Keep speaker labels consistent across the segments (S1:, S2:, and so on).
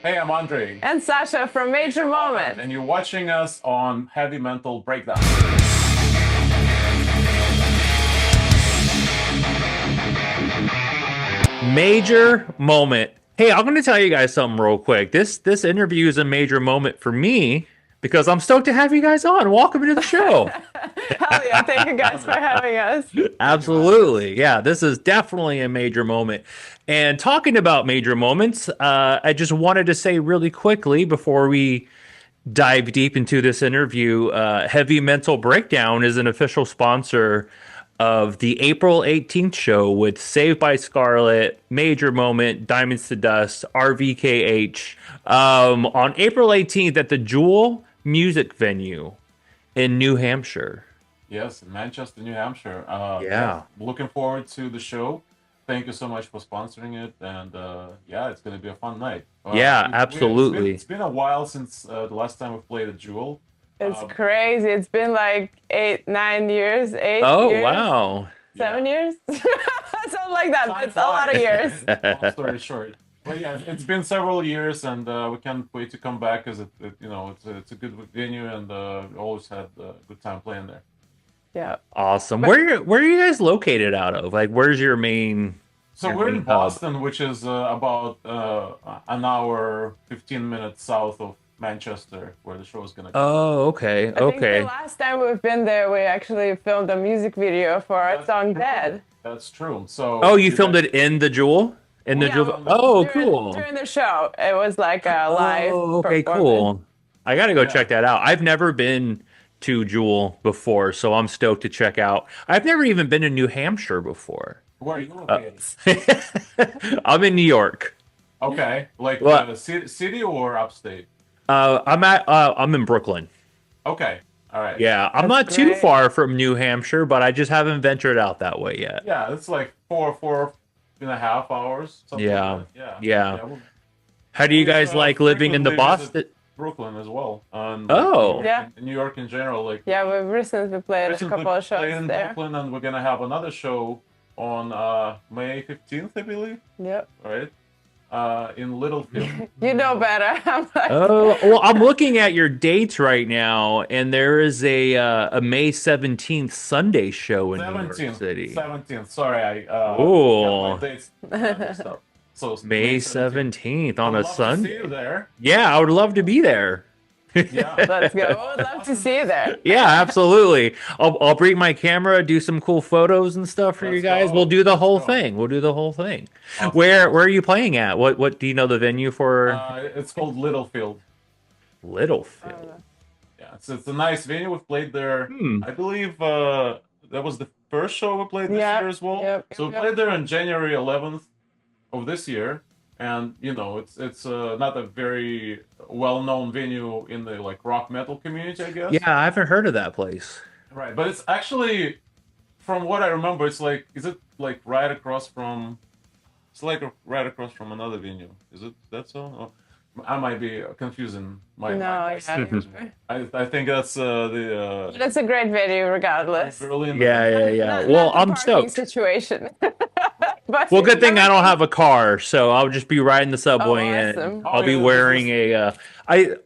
S1: Hey, I'm Andre,
S2: And Sasha from Major Moment.
S1: and you're watching us on Heavy Mental Breakdown.
S3: Major moment. Hey, I'm going to tell you guys something real quick. This interview is a major moment for me because I'm stoked to have you guys on. Welcome to the show.
S2: Hell yeah, thank you guys for having us.
S1: Thank you for having us.
S3: Absolutely. Yeah, this is definitely a major moment. And talking about major moments, I just wanted to say really quickly before we dive deep into this interview, Heavy Mental Breakdown is an official sponsor of the April 18th show with Saved by Scarlet, Major Moment, Diamonds to Dust, RVKH, on April 18th at the Jewel Music Venue in New Hampshire.
S1: Yes, Manchester, New Hampshire. Yes,
S3: Yeah.
S1: looking forward to the show. Thank you so much for sponsoring it, and yeah, it's gonna be a fun night.
S3: Yeah,
S1: It's been
S3: absolutely.
S1: it's been a while since the last time we played at Jewel.
S2: It's
S1: Uh,
S2: crazy. It's been like 8, 9 years, eight
S3: Oh,
S2: years,
S3: wow.
S1: yeah,
S2: 7 years, something like that. But
S1: time
S2: it's a lot of
S1: flies.
S2: years.
S1: Long story short, but yeah, it's been several years, and we can't wait to come back because it's a good venue, and we always had a good time playing there.
S2: Yeah.
S3: Awesome.
S2: But
S3: Where are you guys located out of? Like, where's
S1: So
S3: your
S1: we're in
S3: main hub?
S1: Boston, which is about an hour, 15 minutes south of Manchester, where the show is gonna be.
S3: Oh, okay,
S2: I think the
S3: okay.
S2: last time we've been there, we actually filmed a music video for our
S1: That's
S2: song
S1: true.
S2: Dead.
S1: That's true.
S3: Oh,
S1: So
S3: you
S1: you
S3: filmed
S1: guys,
S3: it in the Jewel? In the
S1: we
S2: Yeah,
S3: Jewel?
S1: filmed it.
S3: Oh,
S2: during
S3: cool.
S2: during the show, it was like a live
S3: Oh, okay,
S2: performance.
S3: cool. I gotta go
S1: Yeah.
S3: check that out. I've never been to Jewel before, so I'm stoked to check out. I've never even been to New Hampshire before.
S1: Where are you
S3: Uh,
S1: located?
S3: I'm in New York.
S1: Okay, like
S3: Well,
S1: city or upstate?
S3: I'm in Brooklyn.
S1: Okay, all right.
S3: Yeah, I'm
S2: That's
S3: not too
S2: great.
S3: far from New Hampshire, but I just haven't ventured out that way yet.
S1: Yeah, it's like four and a half hours, something like
S3: Yeah,
S1: that. Yeah,
S3: yeah.
S1: yeah.
S3: How do you
S1: We
S3: guys like living in the
S1: frequently visit
S3: Boston?
S1: Brooklyn as well, and like
S3: Oh,
S2: Yeah,
S1: New York in general. Like
S2: yeah, we've recently played a
S1: recently
S2: couple of
S1: played
S2: shows
S1: in
S2: there.
S1: Brooklyn, and we're gonna have another show on May 15th, I believe.
S2: Yep.
S1: Right? In Littlefield.
S2: You know better. I'm like,
S3: oh. Well, I'm looking at your dates right now, and there is a May 17th Sunday show in New York
S1: 17th,
S3: City.
S1: 17th. Sorry, I got my
S3: Oh,
S1: dates mixed up. So May
S3: May
S1: 17th.
S3: 17th
S1: Would
S3: on a
S1: love to see you
S3: Sunday.
S1: there.
S3: Yeah, I would love to be there.
S1: Yeah.
S2: let's go. We would love to
S1: Awesome.
S2: see you there.
S3: Yeah, absolutely. I'll bring my camera, do some cool photos and stuff for you
S1: Let's
S3: guys. We'll
S1: go.
S3: do the
S1: Let's
S3: whole
S1: go.
S3: thing. We'll do the whole thing.
S1: Awesome.
S3: Where
S1: Awesome.
S3: are you playing at? What do you know the venue for
S1: It's called Littlefield.
S3: Littlefield?
S2: Uh,
S1: Yeah, it's a nice venue. We've played there.
S3: Hmm.
S1: I believe that was the first show we played this year
S2: yep,
S1: as well.
S2: yep,
S1: So
S2: yep,
S1: we
S2: yep.
S1: played there on January 11th of this year, and it's not a very well-known venue in the like rock metal community, I
S3: Yeah,
S1: guess.
S3: I haven't heard of that place.
S1: Right, but it's actually, from what I remember, it's like, is it like right across from? It's like right across from another venue. Is it that so? Oh, I might be confusing
S2: No,
S1: my
S2: yeah,
S1: cities.
S3: Yeah,
S1: I think that's the
S2: but it's a great venue regardless.
S1: Berlin.
S3: yeah. Well,
S2: Not the
S3: I'm
S2: parking
S3: stoked.
S2: situation, but
S3: Well, good thing I don't
S2: everything.
S3: have a car, so I'll just be riding the
S2: Oh,
S3: subway and
S2: awesome.
S1: Oh
S3: I'll be
S1: yeah, this
S3: wearing
S1: is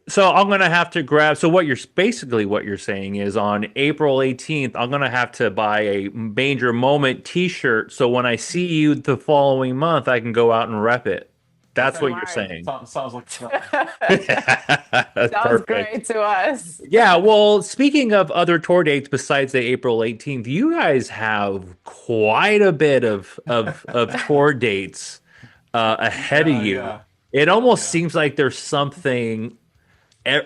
S3: so I'm gonna have to grab. So what you're basically what you're saying is on April 18th, I'm gonna have to buy a Major Moment T-shirt, so when I see you the following month, I can go out and rep it. That's
S1: okay.
S3: what you're
S2: Smart.
S3: saying.
S1: Sounds like fun.
S3: That's
S2: Sounds
S3: perfect.
S2: great to us.
S3: Yeah, well, speaking of other tour dates besides the April 18th, you guys have quite a bit of tour dates ahead of
S1: Yeah,
S3: you.
S1: yeah,
S3: It almost
S1: yeah.
S3: seems like there's something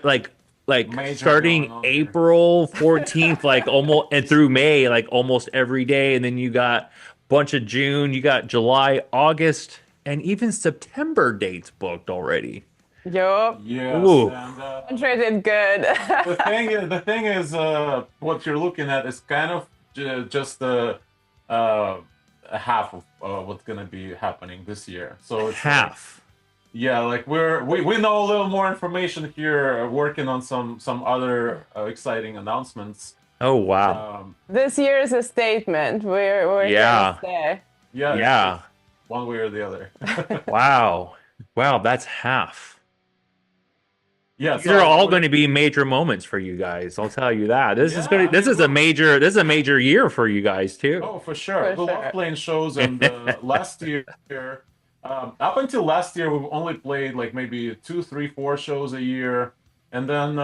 S3: like
S1: Major going
S3: starting
S1: on here.
S3: April 14th, like almost and through May, like almost every day, and then you got a bunch of June, you got July, August, and even September dates booked already.
S2: Yup.
S1: Yes,
S3: Ooh.
S1: and
S2: Andre did good.
S1: the thing is, what you're looking at is kind of just uh, a half of what's gonna be happening this year. So it's like,
S3: Half.
S1: yeah, like we know a little more information here, working on some other exciting announcements.
S3: Oh wow.
S2: This year is a statement. We're here to
S3: Yeah.
S2: stay.
S1: Yeah, it's
S3: Yeah.
S1: one way or the other.
S3: Wow. Wow, that's half.
S1: Yeah,
S3: These are
S1: so
S3: all going to be major moments for you guys. I'll tell you that. This is
S1: yeah,
S3: going to
S1: I mean,
S3: this is a major year for you guys too.
S1: oh, for sure.
S2: For
S1: We love
S2: sure.
S1: playing shows, and last year, up until last year, we've only played like maybe two, three, four shows a year, and then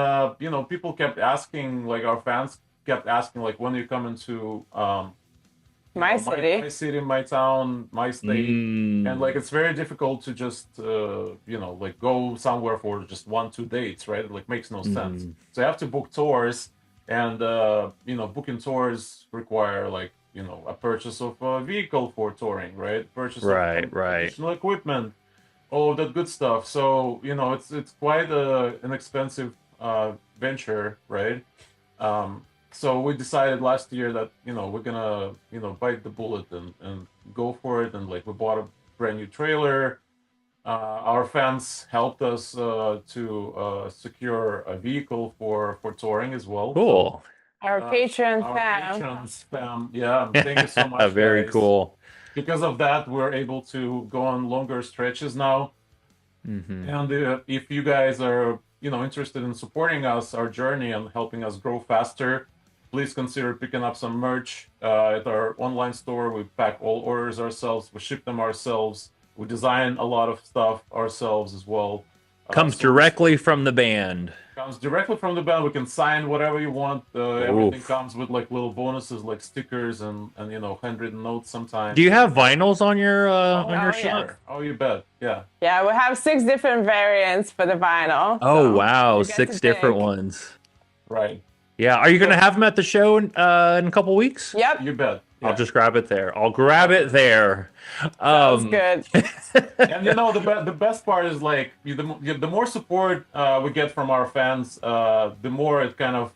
S1: people kept asking, like our fans kept asking, like when are you coming to
S2: My
S1: my
S2: city.
S1: city, my town, my state, and like
S3: Mm,
S1: it's very difficult to just like go somewhere for just 1, 2 dates, right? It like makes no sense.
S3: mm.
S1: So you have to book tours, and booking tours require like a purchase of a vehicle for touring, right? Purchase of
S3: Right, right.
S1: additional equipment, all of that good stuff. So it's quite an expensive venture, right? So we decided last year that we're gonna bite the bullet and go for it, and like we bought a brand new trailer. Our fans helped us to secure a vehicle for touring as well. So
S3: Cool.
S2: Our
S1: uh,
S2: Patreon
S1: our
S2: fam.
S1: patrons, yeah, thank you so much,
S3: Very
S1: guys.
S3: cool.
S1: Because of that, we're able to go on longer stretches now.
S3: Hmm.
S1: And if you guys are, interested in supporting us, our journey, and helping us grow faster, please consider picking up some merch at our online store. We pack all orders ourselves. We ship them ourselves. We design a lot of stuff ourselves as well.
S3: Comes
S1: So this
S3: directly from the band.
S1: comes directly from the band. We can sign whatever you want. Everything
S3: Oof.
S1: comes with like little bonuses, like stickers and handwritten notes
S3: Do
S1: sometimes.
S3: you
S1: So
S3: have vinyls
S1: oh,
S3: on your
S2: Oh
S1: for
S2: yeah.
S3: shop?
S1: sure. Oh, you bet. Yeah.
S2: Yeah, we have 6 different variants for the vinyl.
S3: Oh
S2: So
S3: wow,
S2: you get to
S3: 6 different
S2: pick.
S3: ones.
S1: Right.
S3: Yeah, are you gonna
S1: So
S3: have them at the show in a couple weeks?
S2: Yep.
S1: you bet.
S3: I'll
S1: Yeah.
S3: just grab it there. I'll grab it
S1: Definitely.
S3: there.
S2: Sounds
S3: Um,
S2: good.
S1: And the best part is like the more support we get from our fans, the more it kind of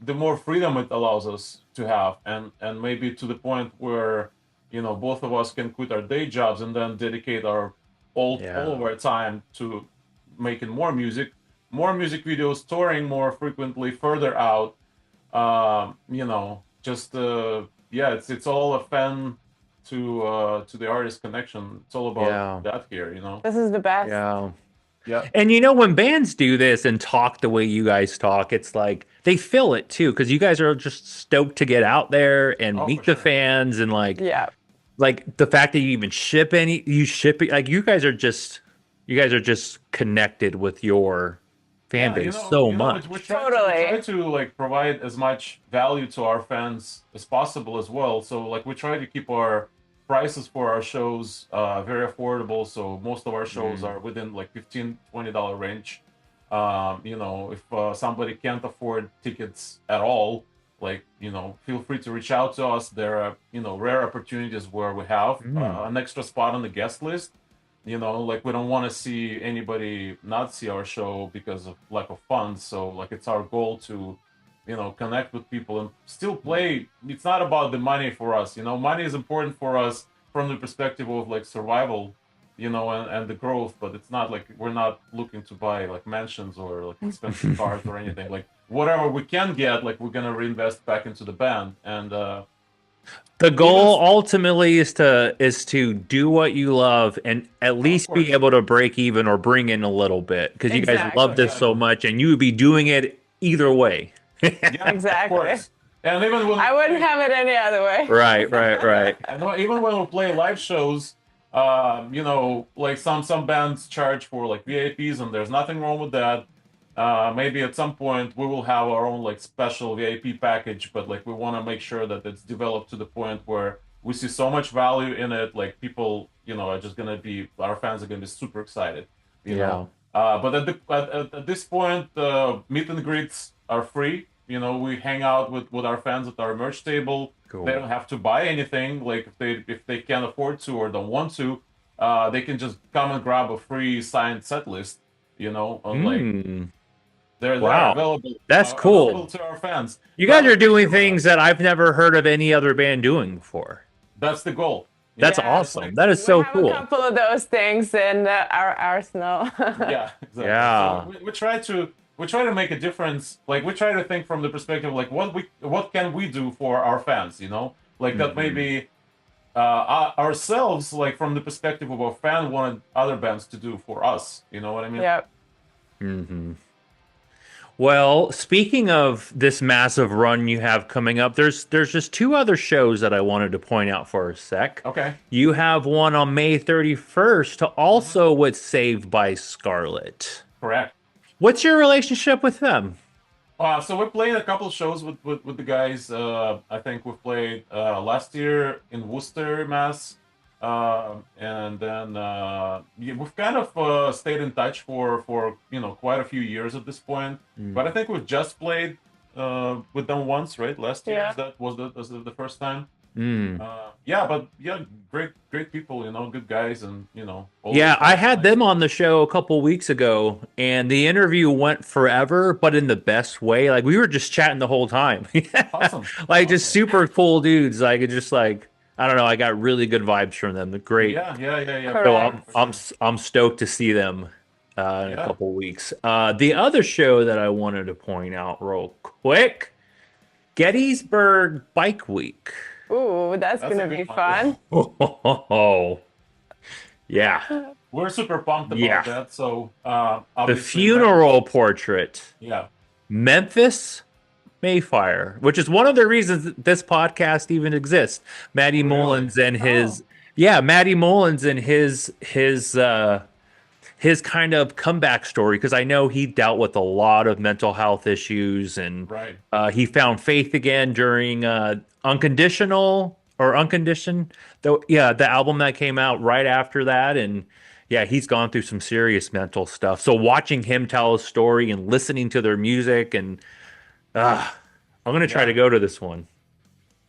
S1: the more freedom it allows us to have, and maybe to the point where both of us can quit our day jobs and then dedicate all
S3: yeah.
S1: of our time to making more music videos, touring more frequently, further out. Just yeah, it's all a fan to the artist connection. It's all about
S3: Yeah.
S1: that here.
S2: This is the best.
S3: Yeah.
S1: Yeah,
S3: And when bands do this and talk the way you guys talk, it's like they feel it too, because you guys are just stoked to get out there and
S1: oh for
S3: meet the
S1: sure.
S3: fans and
S2: Yeah.
S3: like the fact that you even ship it, like you guys are just connected with your fan
S1: Yeah,
S3: base so
S1: we
S3: much.
S1: try
S2: Totally.
S1: to like provide as much value to our fans as possible as well. So like we try to keep our prices for our shows very affordable. So most of our shows
S3: Mm.
S1: are within like $15-20 range. If somebody can't afford tickets at all, like feel free to reach out to us. There are rare opportunities where we have
S3: Mm.
S1: an extra spot on the guest list. Like we don't want to see anybody not see our show because of lack of funds. So like it's our goal to connect with people and still play. It's not about the money for us. Money is important for us from the perspective of like survival, and the growth, but it's not like we're not looking to buy like mansions or like expensive cars or anything. Like whatever we can get, like we're gonna reinvest back into the band. And
S3: The
S1: even
S3: goal ultimately is to do what you love and at
S1: of
S3: least be
S1: course.
S3: able to break even or bring in a little bit because you guys love
S2: Exactly.
S3: this so
S1: Exactly.
S3: much and you would be doing it either way.
S1: Yeah, of
S2: Exactly.
S1: course. And even when we
S2: I wouldn't
S1: play,
S2: have it any other way.
S3: Right, right,
S1: yeah,
S3: right.
S1: and even when we play live shows, like some bands charge for like VIPs, and there's nothing wrong with that. Maybe at some point we will have our own like special VIP package, but like we want to make sure that it's developed to the point where we see so much value in it, like people, are just gonna be our fans are gonna be super excited, you know.
S3: Yeah.
S1: But at this point, meet and greets are free. We hang out with our fans at our merch table. They
S3: Cool.
S1: don't have to buy anything. Like if they can't afford to or don't want to, they can just come and grab a free signed set list. And like
S3: Mm.
S1: they're
S3: Wow.
S1: available
S3: That's
S1: available
S3: cool.
S1: to our fans.
S3: You guys
S1: But
S3: are
S1: like,
S3: doing things that I've never heard of any other band doing before.
S1: that's the goal.
S3: That's
S1: Yeah, it's
S2: Yes.
S3: awesome.
S1: like
S3: That is
S2: We
S3: so
S2: have a
S3: cool.
S2: couple of those things in our arsenal.
S1: yeah, exactly. So
S3: Yeah.
S1: we try to make a difference. Like we try to think from the perspective like what can we do for our fans. Like that
S3: Hmm.
S1: maybe ourselves, like from the perspective of a fan, wanted other bands to do for us. You know what I mean?
S2: Yep.
S3: Hmm. Well, speaking of this massive run you have coming up, there's just two other shows that I wanted to point out for a sec.
S1: Okay.
S3: You have one on May 31st to
S1: Hmm.
S3: also with Saved by Scarlet.
S1: Correct.
S3: What's your relationship with them?
S1: So we're playing a couple of shows with the guys. I think we played last year in Worcester, Mass. And then yeah, we've kind of stayed in touch for quite a few years at this point. But I think we've just played with them once, right? Last year.
S2: Yeah.
S1: Was that the first time?
S3: Mm.
S1: Yeah, but yeah, great people, good guys, and
S3: Yeah,
S1: always
S3: I
S1: nice
S3: had
S1: nice.
S3: them on the show a couple weeks ago, and the interview went forever, but in the best way. Like we were just chatting the whole time.
S1: Awesome,
S3: Like just
S1: awesome.
S3: super cool dudes. Like it just like I don't know, I got really good vibes from them. They're great.
S1: Yeah, for
S3: So
S1: sure,
S2: Correct.
S1: for sure.
S3: I'm stoked to see them in a
S1: Yeah.
S3: couple weeks. The other show that I wanted to point out real quick, Gettysburg Bike Week.
S2: Ooh, that's
S1: That's a
S2: gonna
S1: good
S2: be
S1: one.
S2: fun.
S3: Oh, yeah.
S1: We're super pumped about
S3: Yeah.
S1: that. So
S3: The
S1: obviously,
S3: funeral portrait.
S1: yeah.
S3: Memphis Mayfire, which is one of the reasons that this podcast even exists. Matty
S1: Really?
S3: Mullins and
S2: Oh,
S3: his yeah, Matty Mullins and his kind of comeback story because I know he dealt with a lot of mental health issues and
S1: Right.
S3: he found faith again during Unconditional or Unconditioned. Though, yeah, the album that came out right after that, and yeah, he's gone through some serious mental stuff. So watching him tell his story and listening to their music, and uh, I'm gonna try to
S1: Yeah.
S3: go to this one.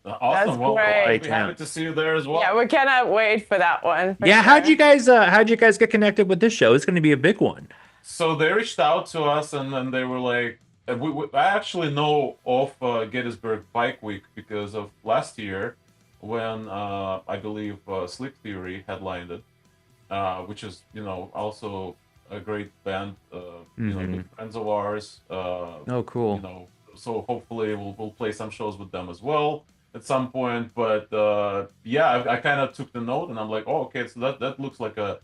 S2: that's
S1: Awesome. Well, I'll
S2: great.
S1: be happy
S3: Attempt.
S1: to see you there as
S2: Yeah,
S1: well.
S2: we cannot wait for that one for
S3: Yeah,
S2: sure.
S3: how'd you guys get connected with this show? It's going to be a big one.
S1: So they reached out to us, and then they were like, I actually know of Gettysburg Bike Week because of last year when I believe Sleep Theory headlined it, which is also a great band,
S3: Hmm.
S1: good friends of ours.
S3: Oh,
S1: You
S3: cool.
S1: know, so hopefully we'll play some shows with them as well at some point. But yeah, I kind of took the note, and I'm like, oh, okay, so that looks like a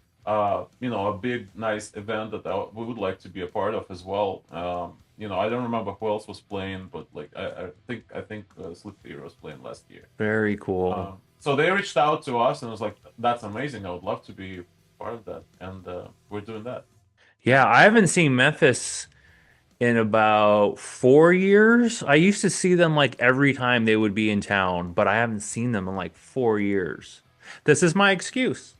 S1: big nice event that we would like to be a part of as well. I don't remember who else was playing, but like I think Sleep Theory was playing last year.
S3: Very cool.
S1: So they reached out to us, and I was like, that's amazing. I would love to be part of that, and we're doing that.
S3: Yeah, I haven't seen Memphis in about 4 years. I used to see them like every time they would be in town, but I haven't seen them in like 4 years. This is my excuse.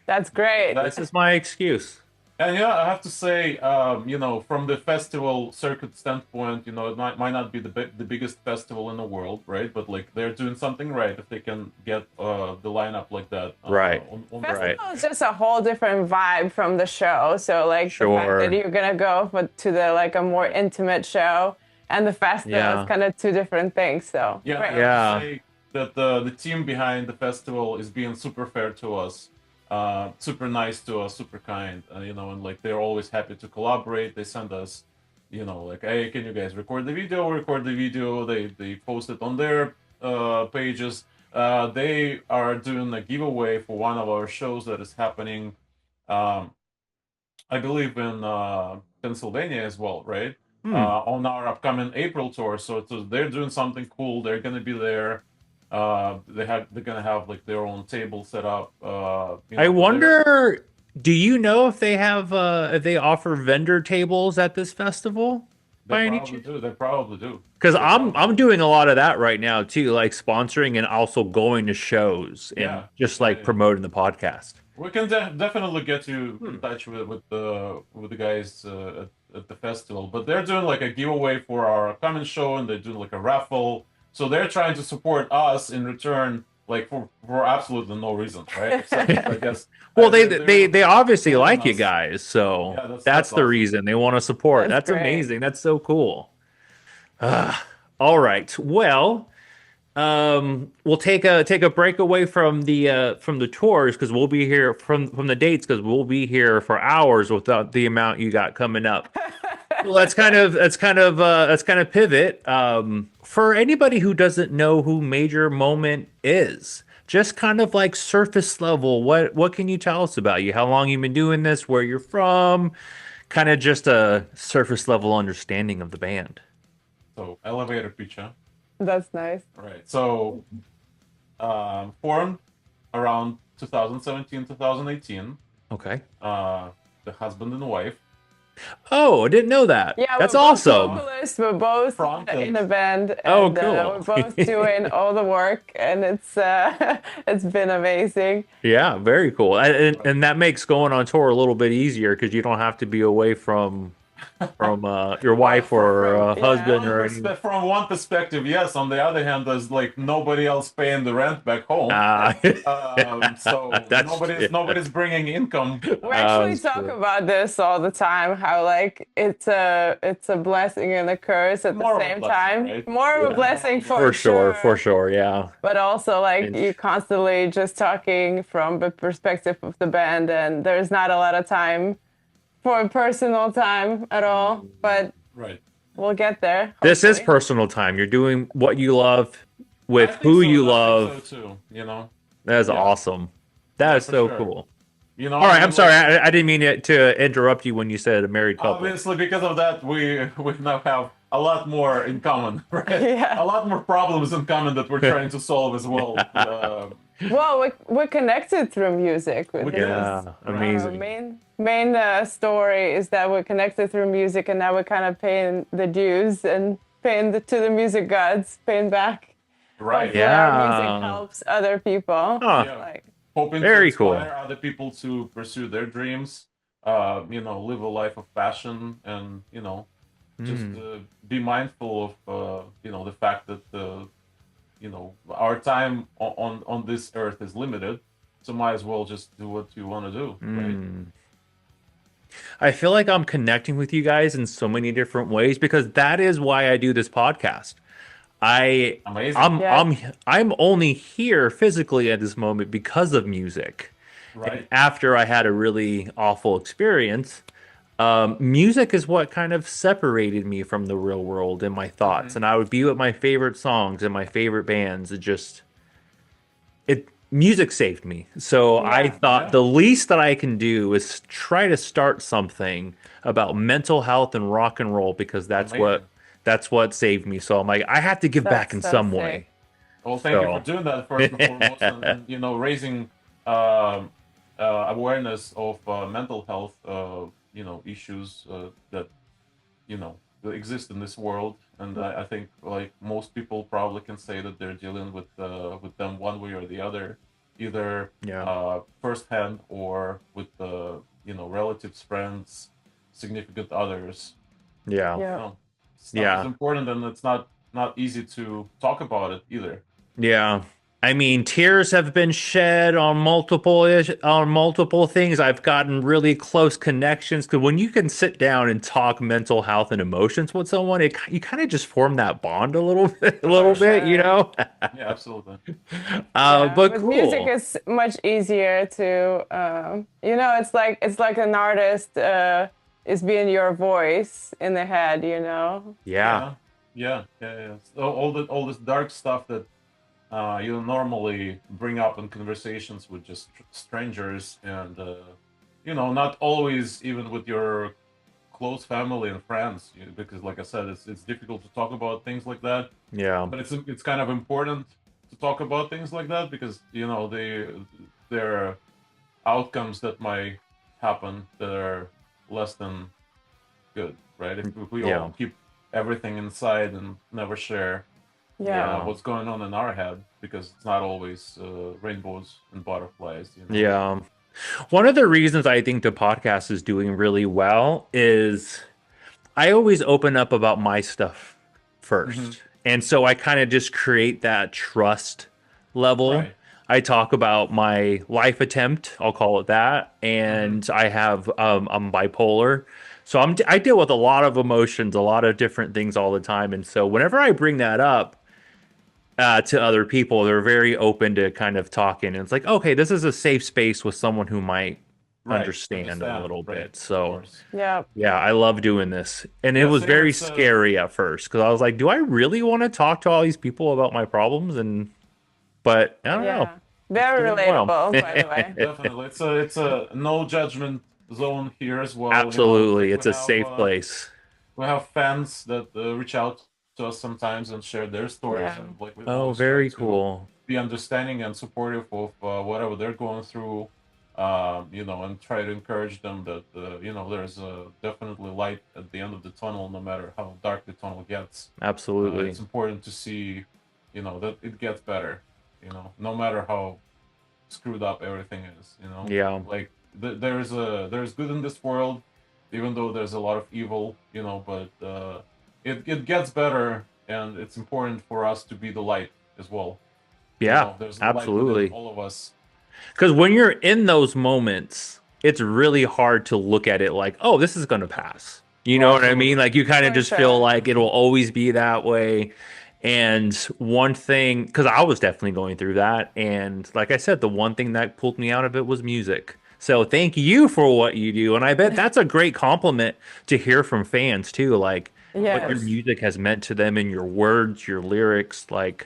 S2: That's great.
S3: This
S1: That
S3: is my excuse.
S1: And yeah, I have to say, from the festival circuit standpoint, it might not be the biggest festival in the world, right? But like they're doing something right if they can get the lineup like that
S3: Right.
S1: on the
S3: Right.
S1: road.
S2: Festival is just a whole different vibe from the show. So like the fact that
S3: Sure.
S2: you're gonna go to the like a more intimate show and the festival is
S3: Yeah.
S2: kind of two different things. So
S1: Yeah, I
S2: great.
S1: have to
S3: Yeah.
S1: say that the team behind the festival is being super fair to us, super nice to us, super kind, and like they're always happy to collaborate. They send us, like, hey, can you guys record the video? We record the video. They post it on their pages. They are doing a giveaway for one of our shows that is happening, um, I believe in Pennsylvania as well, right?
S3: Hmm.
S1: On our upcoming April tour. So they're doing something cool. They're gonna be there. They're gonna have like their own table set up.
S3: I
S1: But they're
S3: wonder, do you know if they offer vendor tables at this festival
S1: they
S3: by any
S1: probably
S3: chance?
S1: do. They probably do.
S3: Because
S1: They
S3: I'm
S1: probably
S3: doing a lot of that right now too, like sponsoring and also going to shows and
S1: yeah
S3: just
S1: yeah
S3: like
S1: yeah.
S3: promoting the podcast.
S1: We can definitely get you
S3: Hmm.
S1: in touch with the guys at the festival. But they're doing like a giveaway for our upcoming show, and they're doing like a raffle. So they're trying to support us in return, like for absolutely no reason, right? Except I guess
S3: Well,
S1: they're
S3: they obviously
S1: believe in
S3: like you
S1: us.
S3: guys, so
S1: Yeah, that's
S3: that's the
S1: awesome.
S3: reason they want to support.
S2: That's
S3: That's
S2: great.
S3: amazing. That's so cool. All right. Well, we'll take a break away from the tours because we'll be here from the dates because we'll be here for hours without the amount you got coming up. Well, that's kind of pivot. For anybody who doesn't know who Major Moment is, just kind of like surface level, what can you tell us about you? How long you've been doing this? Where you're from? kind of just a surface level understanding of the band.
S1: So elevator pitch, huh?
S2: That's nice.
S1: Right. So formed around 2017, 2018.
S3: Okay.
S1: Uh, the husband and wife.
S3: Oh, I didn't know that.
S2: Yeah,
S3: That's
S2: we're both
S3: awesome.
S2: vocalists. We're both in
S1: Fronted.
S2: a band,
S3: Oh,
S2: and we're
S3: cool.
S2: both doing all the work, and it's it's been amazing.
S3: Yeah, very cool. And,
S1: Right.
S3: and that makes going on tour a little bit easier because you don't have to be away from your
S1: Well,
S3: wife or
S2: Yeah,
S3: husband or any.
S1: from one perspective, yes. On the other hand, there's like nobody else paying the rent back home.
S3: Uh,
S1: So
S3: that's
S1: nobody's bringing income.
S2: we actually
S3: that's
S2: talk
S3: true.
S2: about this all the time. How like it's a blessing and a curse at the
S1: More of a
S2: same
S1: blessing,
S2: time.
S1: right?
S2: More of a
S1: Yeah, more
S2: blessing
S1: of a
S2: for
S3: For
S1: blessing.
S3: sure, for
S2: sure.
S3: sure, yeah.
S2: But also like
S3: And
S2: you constantly just talking from the perspective of the band, and there's not a lot of time for personal time at all, but
S1: Right.
S2: we'll get there,
S3: this is
S2: hopefully.
S3: personal time. You're doing what you love
S1: I
S3: with
S1: think
S3: who
S1: so.
S3: you
S1: I think so
S3: love.
S1: too. You know.
S3: That is
S1: Yeah.
S3: awesome. That
S1: Yeah,
S3: is
S1: for
S3: so
S1: sure.
S3: cool.
S1: You know,
S3: All
S1: I
S3: right, I'm
S1: mean,
S3: sorry.
S1: like
S3: I didn't mean to interrupt you when you said a married couple.
S1: obviously because of that, we now have a lot more in common, right?
S2: Yeah.
S1: A lot more problems in common that we're trying to solve as well.
S2: Well, we're connected through music.
S1: We
S2: This
S1: can,
S2: is
S3: Yeah,
S1: right?
S2: our
S3: amazing.
S2: main story is that we're connected through music, and now we're kind of paying the dues and paying to the music gods, paying back.
S1: Right.
S2: Hopefully, our music
S3: Yeah.
S2: helps other people.
S3: Huh.
S1: Yeah.
S2: Like,
S1: Hoping to
S3: Very cool.
S1: inspire other people to pursue their dreams. Live a life of passion, and just
S3: Hmm.
S1: be mindful of the fact that our time on this earth is limited, so might as well just do what you want to do, right?
S3: Hmm. I feel like I'm connecting with you guys in so many different ways because that is why I do this podcast. I
S1: Amazing.
S3: I'm
S2: yeah,
S3: I'm I'm only here physically at this moment because of music. And
S1: Right.
S3: after I had a really awful experience, music is what kind of separated me from the real world and my thoughts.
S1: Hmm.
S3: And I would be with my favorite songs and my favorite bands. It music saved me. So I
S2: yeah,
S3: thought
S1: Yeah.
S3: the least that I can do is try to start something about mental health and rock and roll because
S1: Amazing.
S3: that's what saved me. So I'm like, I have to give back
S2: that's
S3: in
S2: so
S3: some way.
S2: sick.
S1: Well, thank you for
S3: So
S1: doing that first and foremost, and raising um, awareness of mental health, issues that exist in this world. And I think like most people probably can say that they're dealing with them one way or the other, either
S3: yeah.
S1: firsthand or with relatives, friends, significant others.
S3: Yeah.
S1: So
S2: Yeah.
S1: stuff is
S3: Yeah.
S1: important, and it's not easy to talk about it either.
S3: Yeah. I mean, tears have been shed on multiple things. I've gotten really close connections because when you can sit down and talk mental health and emotions with someone, you kind of just form that bond a little bit, a
S1: For
S3: little
S2: For
S3: bit,
S1: sure.
S3: you
S2: sure.
S3: know?
S1: Yeah, absolutely.
S2: Yeah,
S3: But
S2: with music,
S3: cool.
S2: it's much easier to, it's like an artist is being your voice in the head, you know.
S3: Yeah.
S1: Yeah, yeah. So all this dark stuff that you normally bring up in conversations with just strangers, and not always even with your close family and friends, because, like I said, it's difficult to talk about things like that.
S3: Yeah.
S1: But it's kind of important to talk about things like that because there are outcomes that might happen that are less than good, right? If we
S3: Yeah.
S1: all keep everything inside and never share
S2: Yeah.
S3: Yeah.
S1: what's going on in our head, because it's not always rainbows and butterflies.
S3: Yeah. One of the reasons I think the podcast is doing really well is I always open up about my stuff
S1: Hmm.
S3: first. And so I kind of just create that trust level.
S1: Right.
S3: I talk about my life attempt, I'll call it that,
S1: Hmm.
S3: and I'm bipolar. So I deal with a lot of emotions, a lot of different things all the time. And so whenever I bring that up to other people, they're very open to kind of talking. And it's like, okay, this is a safe space with someone who might
S1: Right.
S3: understand a
S1: Understand.
S3: little
S1: Right.
S3: bit.
S1: Of
S3: So
S1: course.
S2: Yeah.
S3: yeah, I love doing this. And it
S1: Yeah.
S3: was
S1: Same.
S3: very
S1: It's
S3: scary at first because I was like, do I really want to talk to all these people about my problems? But I don't know.
S2: Yeah.
S3: It's
S2: Very
S3: doing well.
S2: relatable, by the way.
S1: definitely it's a no judgment zone here as well. You know,
S3: Absolutely.
S1: like
S3: It's a safe place.
S1: we have fans that reach out to us sometimes and share their stories,
S2: Yeah.
S1: and like we
S3: Oh,
S1: always try
S3: very
S1: to
S3: cool.
S1: be understanding and supportive of whatever they're going through. You know, and try to encourage them that you know there's definitely light at the end of the tunnel, no matter how dark the tunnel gets. It's
S3: Absolutely.
S1: important to see, you know, that it gets better. You know, no matter how screwed up everything is. You know,
S3: Yeah.
S1: like there's good in this world, even though there's a lot of evil. You know, but it gets better, and it's important for us to be the light as well. You
S3: Yeah,
S1: know, there's light within
S3: absolutely.
S1: all of us.
S3: Because when you're in those moments, it's really hard to look at it like, oh, this is going to pass. You
S1: Oh,
S3: know what I mean?
S1: absolutely.
S3: Like you kind of
S2: For
S3: just feel
S2: sure.
S3: like it'll always be that way. And one thing, because I was definitely going through that. And like I said, the one thing that pulled me out of it was music. So thank you for what you do. And I bet that's a great compliment to hear from fans too. Like
S1: Of
S3: what your
S2: Yes.
S1: course.
S3: music has meant to them in your words, your lyrics. Like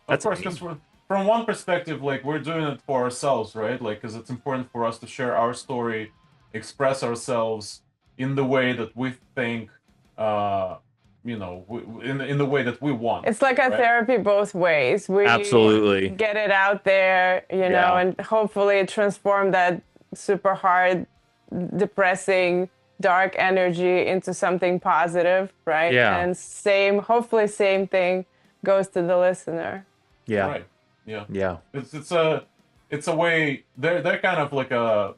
S1: Of
S3: that's
S1: course, because
S3: amazing.
S1: from one perspective, like we're doing it for ourselves, right? Like, because it's important for us to share our story, express ourselves in the way that we think, uh, you know, in the way that we want,
S2: It's like a
S1: right?
S2: therapy both ways. We
S1: Right.
S3: Absolutely.
S2: get it out there,
S3: Yeah.
S2: and hopefully transform that super hard, depressing, dark energy into something positive, right?
S3: Yeah.
S2: And hopefully same thing goes to the listener.
S3: Yeah.
S1: Right. Yeah.
S3: Yeah.
S1: It's a way they're kind of like a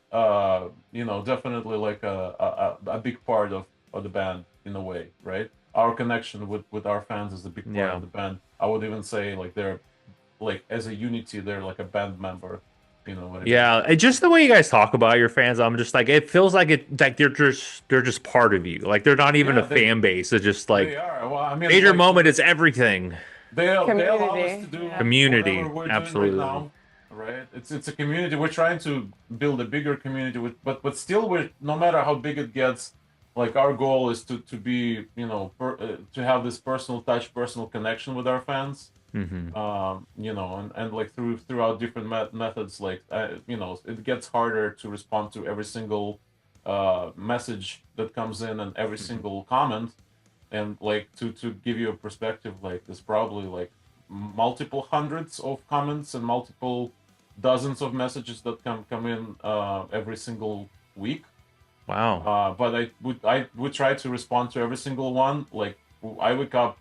S1: you know, definitely like a big part of the band in a way, right? Our connection with our fans is a big part of
S3: Yeah.
S1: the band. I would even say like they're like as a unity, they're like a band member. You know what I mean?
S3: Yeah. And just the way you guys talk about your fans, I'm just like it feels like like they're just part of you. Like they're not even a
S1: Yeah,
S3: fan base. It's just
S1: they
S3: like
S1: are. Well, I mean,
S3: major
S1: like
S3: moment is everything.
S1: they allow us to
S2: Community.
S1: do
S2: Yeah.
S1: whatever
S3: Community.
S1: we're doing right
S3: Absolutely.
S1: now, right? It's a community. We're trying to build a bigger community with, but still, we're no matter how big it gets, like our goal is to be, you know, to have this personal touch, personal connection with our fans.
S3: Hmm.
S1: You know, and like throughout different methods, like you know, it gets harder to respond to every single message that comes in and every
S3: Hmm.
S1: single comment, and like to give you a perspective, like there's probably like multiple hundreds of comments and multiple dozens of messages that come in every single week.
S3: Wow.
S1: But I would try to respond to every single one. Like I wake up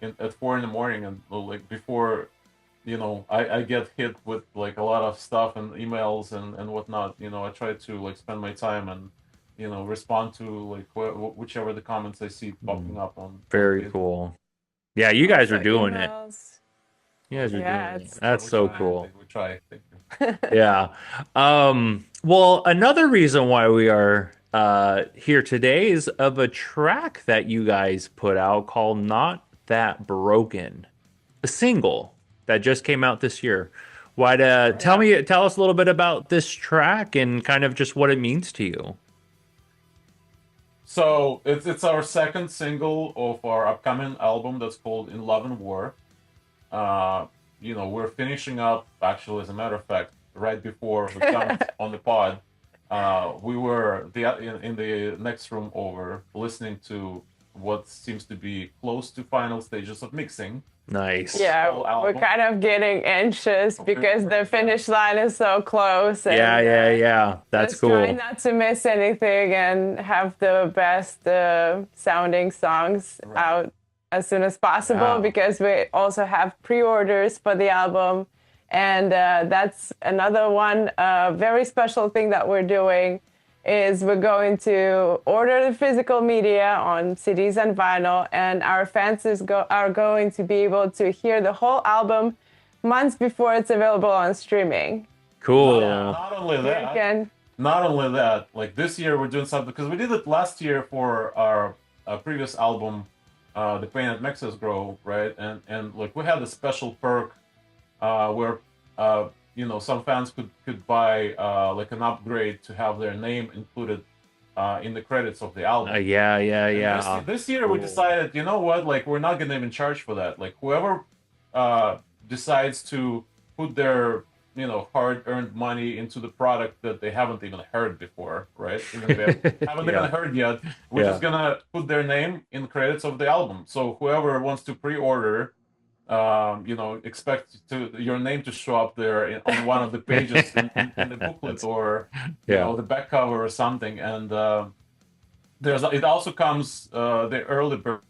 S1: at 4 in the morning, and like before, you know, I get hit with like a lot of stuff and emails and whatnot. You know, I try to like spend my time and, you know, respond to like whichever the comments I see popping
S3: Mm.
S1: up on
S3: Very
S1: Facebook.
S3: cool. Yeah, you guys are
S2: Also
S3: doing it.
S2: emails.
S3: You guys are
S2: Yeah,
S3: doing it.
S2: it's
S3: That's
S1: We
S3: so
S1: try.
S3: cool.
S1: We try. Thank you.
S3: Yeah. Well, another reason why we are here today is of a track that you guys put out called Not That Broken, a single that just came out this year. Why
S1: Right.
S3: tell us a little bit about this track and kind of just what it means to you.
S1: So it's our second single of our upcoming album that's called In Love and War. Uh, you know, we're finishing up, actually, as a matter of fact, right before we jumped on the pod. We were in the next room over listening to what seems to be close to final stages of mixing
S3: Nice.
S1: the
S2: Yeah,
S1: whole
S2: we're
S1: album.
S2: kind of getting anxious because the
S1: Yeah,
S2: finish line is so close,
S3: Yeah,
S2: and
S3: yeah, yeah. That's
S2: just trying
S3: cool.
S2: not to miss anything and have the best sounding songs
S1: right.
S2: out as soon as possible,
S3: Yeah.
S2: because we also have pre-orders for the album, and that's another one very special thing that we're doing is we're going to order the physical media on CDs and vinyl, and our fans are going to be able to hear the whole album months before it's available on streaming.
S1: Not
S3: Cool.
S2: So
S1: not only
S2: you
S1: that,
S2: can.
S1: not only that, like this year we're doing something because we did it last year for our previous album, The Pain That Makes Us Grow, right? And like we had a special perk where you know, some fans could buy like an upgrade to have their name included in the credits of the album.
S3: Yeah, yeah,
S1: And
S3: yeah.
S1: this year we
S3: Cool.
S1: decided, you know what, like we're not gonna even charge for that. Like whoever uh, decides to put their, hard-earned money into the product that they haven't even heard before, right? Even they haven't even
S3: Yeah.
S1: heard yet. We're just
S3: Yeah.
S1: gonna put their name in credits of the album. So whoever wants to pre-order, expect your name to show up there on one of the pages in the booklet,
S3: That's
S1: or
S3: yeah.
S1: the back cover or something. And it also comes the early bird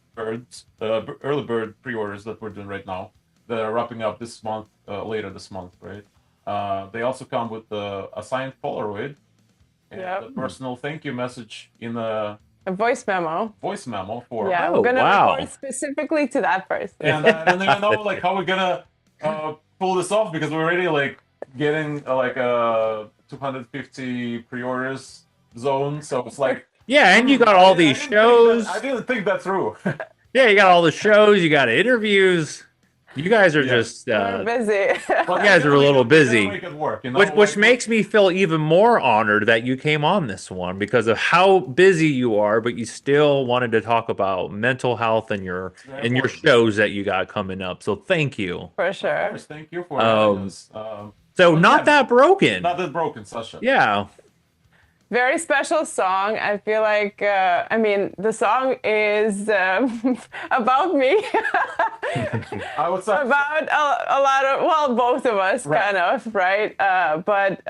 S1: pre-orders that we're doing right now that are wrapping up this month, later this month, right? They also come with a signed Polaroid and
S2: Yep.
S1: a personal thank you message in a
S2: A voice memo.
S1: voice memo for.
S2: Yeah,
S3: Oh,
S2: we're gonna record
S3: wow.
S2: specifically to that person.
S1: And I don't even know like how we're gonna pull this off, because we're already like getting like a 250 pre-orders zone. So it's like,
S3: Yeah, and you got all these
S1: I
S3: shows.
S1: didn't think that through.
S3: Yeah, you got all the shows, you got interviews. You guys are
S1: Yeah.
S3: just
S2: We're busy.
S1: But
S3: you guys are a little
S1: we're gonna
S3: busy.
S1: make it work,
S3: Which
S1: like,
S3: makes me feel even more honored that you came on this one because of how busy you are, but you still wanted to talk about mental health and your
S1: it's very important.
S3: shows that you got coming up. So thank you.
S2: For
S1: Of
S2: sure.
S1: course, thank you for having us.
S3: So
S1: But
S3: not
S1: yeah,
S3: that broken.
S1: not that broken, Sasha.
S3: Yeah.
S2: Very special song. I feel like, I mean, the song is about me,
S1: I would say
S2: about a lot of, well, both of us,
S1: Right.
S2: kind of, right? But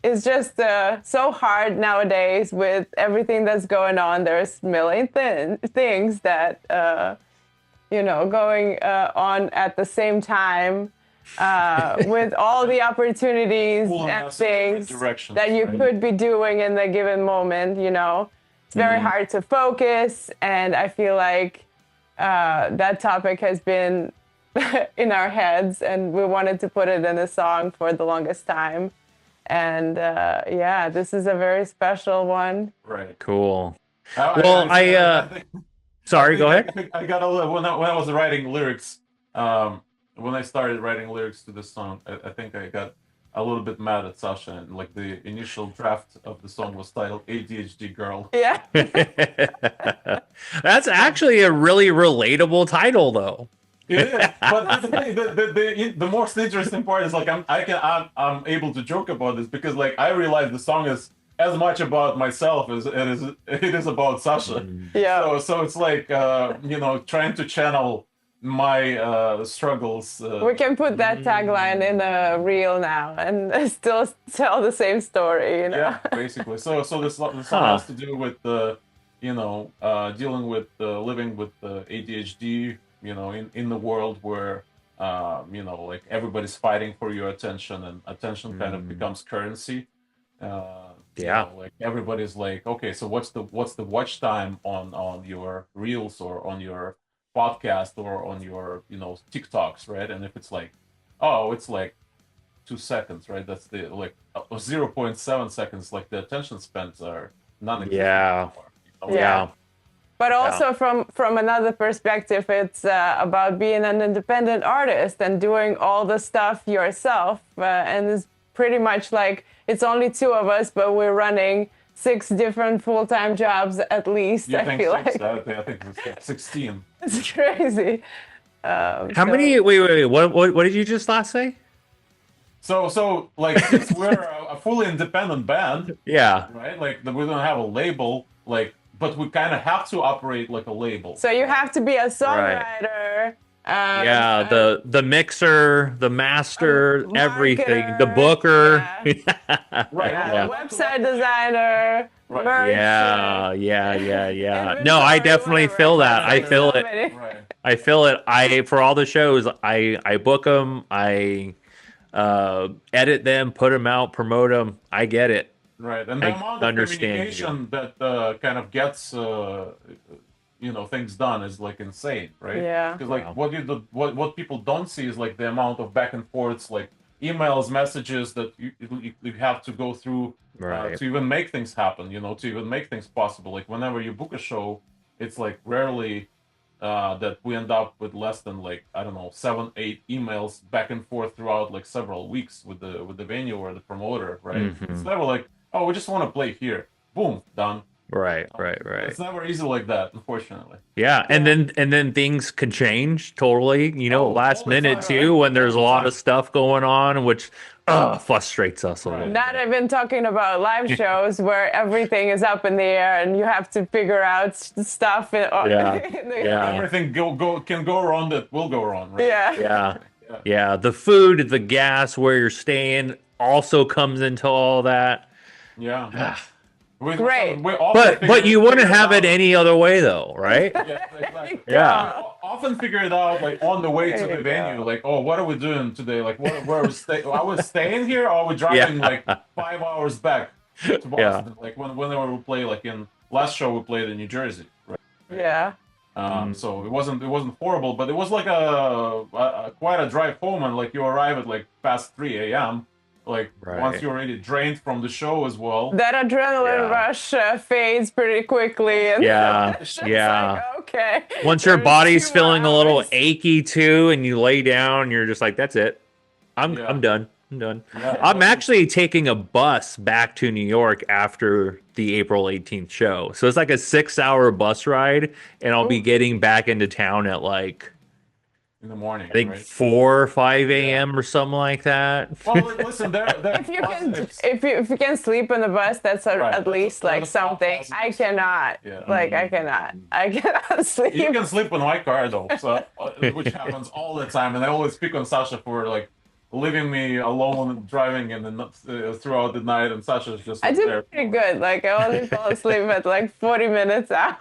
S2: it's just so hard nowadays with everything that's going on. There's a million things that, going on at the same time. With all the opportunities
S1: Pulling
S2: and
S1: us in
S2: things
S1: directions,
S2: that you
S1: right?
S2: could be doing in the given moment, it's very hard to focus. And I feel like that topic has been in our heads, and we wanted to put it in a song for the longest time. And yeah, this is a very special one.
S1: Right.
S3: Cool.
S1: I,
S3: Well,
S1: I think,
S3: sorry, go ahead.
S1: I got a little, when I was writing lyrics. When I started writing lyrics to this song, I think I got a little bit mad at Sasha, and like the initial draft of the song was titled "ADHD Girl."
S2: Yeah.
S3: That's actually a really relatable title though.
S1: It is, but the thing, the most interesting part is like I'm able to joke about this because like I realize the song is as much about myself as it is about Sasha.
S2: Yeah.
S1: So it's like trying to channel my struggles.
S2: We can put that tagline in a reel now and still tell the same story.
S1: Yeah, basically. So the song has to do with dealing with living with ADHD. In the world where like everybody's fighting for your attention, and attention kind of becomes currency. Like everybody's like, okay, so what's the watch time on your reels or on your podcast or on your TikToks, right? And if it's like, oh, it's like 2 seconds, right? That's the like 0.7 seconds. Like the attention spans are non-existent anymore,
S2: Yeah. But also from another perspective, it's about being an independent artist and doing all the stuff yourself. And it's pretty much like it's only two of us, but we're running 6 different full-time jobs at least. I feel like
S1: I think it's 16.
S2: it's crazy.
S3: How many? Wait. What did you just last say?
S1: So like since we're a fully independent band,
S3: Yeah.
S1: right? Like we don't have a label, like, but we kind of have to operate like a label.
S2: So you have to be a songwriter.
S3: Yeah, the mixer, the master, everything, the booker.
S1: Right.
S2: Website designer.
S1: Right.
S2: Merch,
S3: Yeah. No, I definitely feel that. I feel it.
S1: Right.
S3: I feel it. For all the shows, I book them. I edit them, put them out, promote them. I get it.
S1: Right, and the amount of communication that kind of gets things done is like insane, right?
S2: Yeah.
S1: Because like what people don't see is like the amount of back and forths, like emails, messages that you have to go through to even make things happen. To even make things possible. Like whenever you book a show, it's like rarely that we end up with less than like, I don't know, 7, 8 emails back and forth throughout like several weeks with the venue or the promoter, right? It's never like, oh, we just want to play here. Boom, done.
S3: Right, right,
S1: It's
S3: right.
S1: never easy like that, unfortunately.
S3: Yeah,
S2: Yeah.
S3: and then things can change totally,
S1: Oh,
S3: last
S1: all the
S3: minute
S1: time,
S3: too when
S1: all
S3: there's a
S1: the
S3: lot of
S1: time.
S3: stuff going on, which frustrates us a
S1: Right.
S3: little
S2: Not
S3: bit.
S2: even talking about live shows where everything is up in the air and you have to figure out stuff.
S3: Yeah. Yeah.
S1: Everything can go wrong that will go wrong, right?
S2: Yeah.
S3: Yeah.
S1: Yeah.
S3: Yeah. The food, the gas, where you're staying also comes into all that.
S1: Yeah.
S2: Great.
S1: We often
S3: But you wouldn't
S1: figure it
S3: have it
S1: out.
S3: any other way though, right?
S1: Yeah, exactly. We
S3: Yeah.
S2: God.
S1: often figure it out like on the way to
S2: There
S1: the
S2: you
S1: venue.
S2: go.
S1: Like, oh, what are we doing today? Like, what where are we stay? Are we staying here, or are we driving
S3: Yeah.
S1: like 5 hours back to
S3: Yeah.
S1: Boston? Like whenever we play, like in last show we played in New Jersey, right?
S2: Yeah.
S1: So
S3: Mm.
S1: it wasn't horrible, but it was like quite a drive home, and like you arrive at like past 3 a.m. Like once
S3: Right.
S1: you're already drained from the show as well.
S2: That adrenaline
S3: Yeah.
S2: rush fades pretty quickly, and
S3: Yeah.
S2: it's just like,
S3: Yeah.
S2: okay,
S3: Once your
S2: there's
S3: body's
S2: 2 more
S3: feeling a little
S2: hours.
S3: achy too, and you lay down, you're just like, that's it. I'm
S1: Yeah,
S3: done. I'm done.
S1: yeah,
S3: I'm actually taking a bus back to New York after the April 18th show. So it's like a 6 hour bus ride, and I'll be
S2: Ooh,
S3: getting back into town at like
S1: in the
S3: I
S1: morning,
S3: think
S1: right?
S3: 4 or 5
S1: Yeah.
S3: a.m. or something like that.
S1: Well, listen, there are
S2: if you can,
S1: positives.
S2: if you can sleep on the bus, that's
S1: Right.
S2: at least
S1: There are
S2: like
S1: the small
S2: something. I
S1: positives.
S2: cannot.
S1: Yeah.
S2: Like
S3: Mm.
S2: I cannot
S1: You
S2: sleep.
S1: can sleep in my car though, so which happens all the time, and I always pick on Sasha for like leaving me alone driving and then throughout the night, and Sasha's just
S2: I
S1: like
S2: do
S1: there.
S2: pretty good. Like I only fall asleep at like 40 minutes out.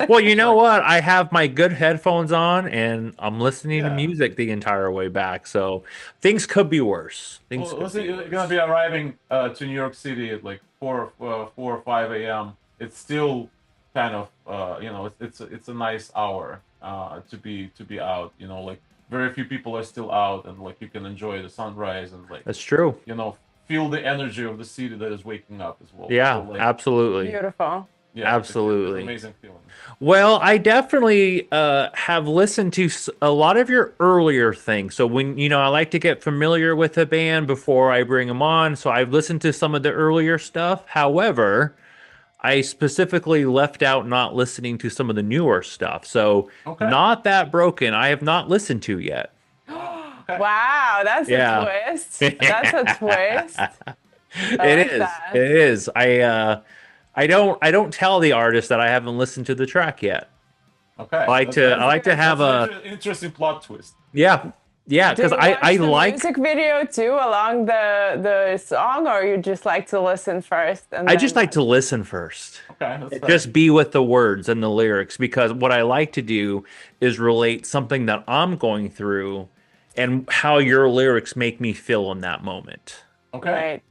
S3: Well, you know
S1: Right.
S3: what? I have my good headphones on and I'm listening to
S1: Yeah.
S3: music the entire way back. So things could be worse. Things
S1: Well,
S3: could
S1: listen,
S3: be
S1: you're gonna
S3: worse.
S1: be arriving to New York City at like 4 or 5 a.m. It's still kind of it's a nice hour to be out. Like very few people are still out, and like you can enjoy the sunrise and like
S3: That's true.
S1: feel the energy of the city that is waking up as well. So
S3: Yeah,
S1: like
S3: absolutely.
S2: Beautiful.
S1: yeah, it's an
S3: Absolutely.
S1: amazing feeling.
S3: Well, I definitely have listened to a lot of your earlier things. So when, I like to get familiar with a band before I bring them on. So I've listened to some of the earlier stuff. However, I specifically left out not listening to some of the newer stuff. So
S1: Okay.
S3: Not That Broken, I have not listened to yet.
S1: Wow. Okay.
S2: Wow, that's a
S3: Yeah.
S2: twist. That's a twist. I
S3: It
S2: like
S3: is.
S2: that.
S3: It is. I don't tell the artist that I haven't listened to the track yet.
S1: Okay.
S3: I
S2: That's
S3: like to
S2: good.
S3: have
S1: That's an
S3: a
S1: interesting plot twist.
S3: yeah. Yeah,
S2: Do
S3: because
S2: you
S3: I
S2: watch the
S3: like
S2: music video too along the song, or you just like to listen first and
S3: I
S2: then
S3: just like
S2: watch?
S3: to listen first.
S1: Okay, that's fair.
S3: Just be with the words and the lyrics because what I like to do is relate something that I'm going through and how your lyrics make me feel in that moment.
S1: Okay.
S2: Right.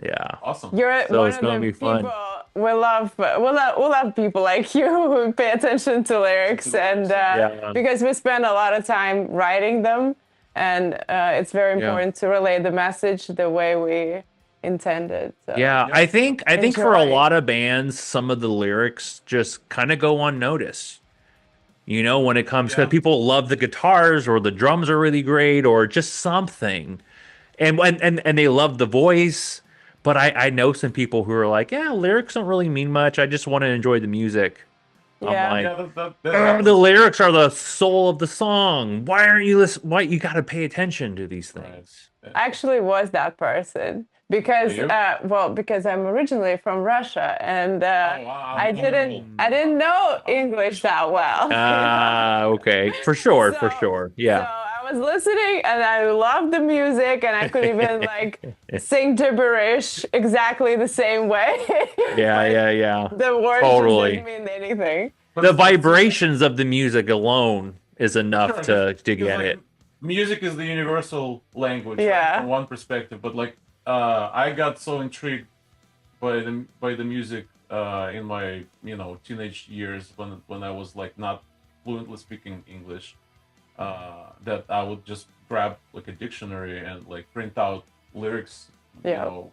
S3: Yeah.
S1: Awesome.
S2: You're
S3: So
S2: one
S3: it's
S2: of
S3: gonna
S2: the
S3: be
S2: people
S3: fun.
S2: we love people like you who pay attention to
S1: To
S2: lyrics
S1: the
S2: and
S1: lyrics, yeah.
S3: Yeah.
S2: because we spend a lot of time writing them and it's very
S3: Yeah.
S2: important to relay the message the way we intended. So
S3: Yeah,
S1: Yeah.
S3: I think for a
S2: enjoy.
S3: lot of bands, some of the lyrics just kind of go unnoticed. When it comes because
S1: Yeah.
S3: people love the guitars or the drums are really great or just something. And they love the voice, but I know some people who are like, yeah, lyrics don't really mean much. I just want to enjoy the music. I'm
S2: Yeah.
S3: like,
S1: Yeah, that
S3: The
S1: happens.
S3: lyrics are the soul of the song. Why aren't you listen? Why you got to pay attention to these
S1: Right.
S3: things?
S1: Yeah.
S2: I actually was that person
S1: Are
S2: because
S1: you?
S2: because I'm originally from Russia and
S1: Oh wow, I'm wonderful.
S2: I didn't know English that well, you know.
S3: Ah, okay, for sure,
S2: So
S3: for sure.
S2: so
S3: Yeah.
S2: I was listening and I loved the music and I could even like sing gibberish exactly the same way,
S3: Yeah,
S2: but
S3: yeah, yeah.
S2: the words just didn't
S3: Totally.
S2: mean anything.
S1: But
S3: The
S1: it's
S3: vibrations of the music alone is enough
S1: sure
S3: to
S1: because
S3: get
S1: like
S3: it.
S1: music is the universal language, right? From
S2: Yeah.
S1: one perspective, but like I got so intrigued by the music in my teenage years when I was like not fluently speaking English, that I would just grab like a dictionary and like print out lyrics, you
S2: Yeah.
S1: know,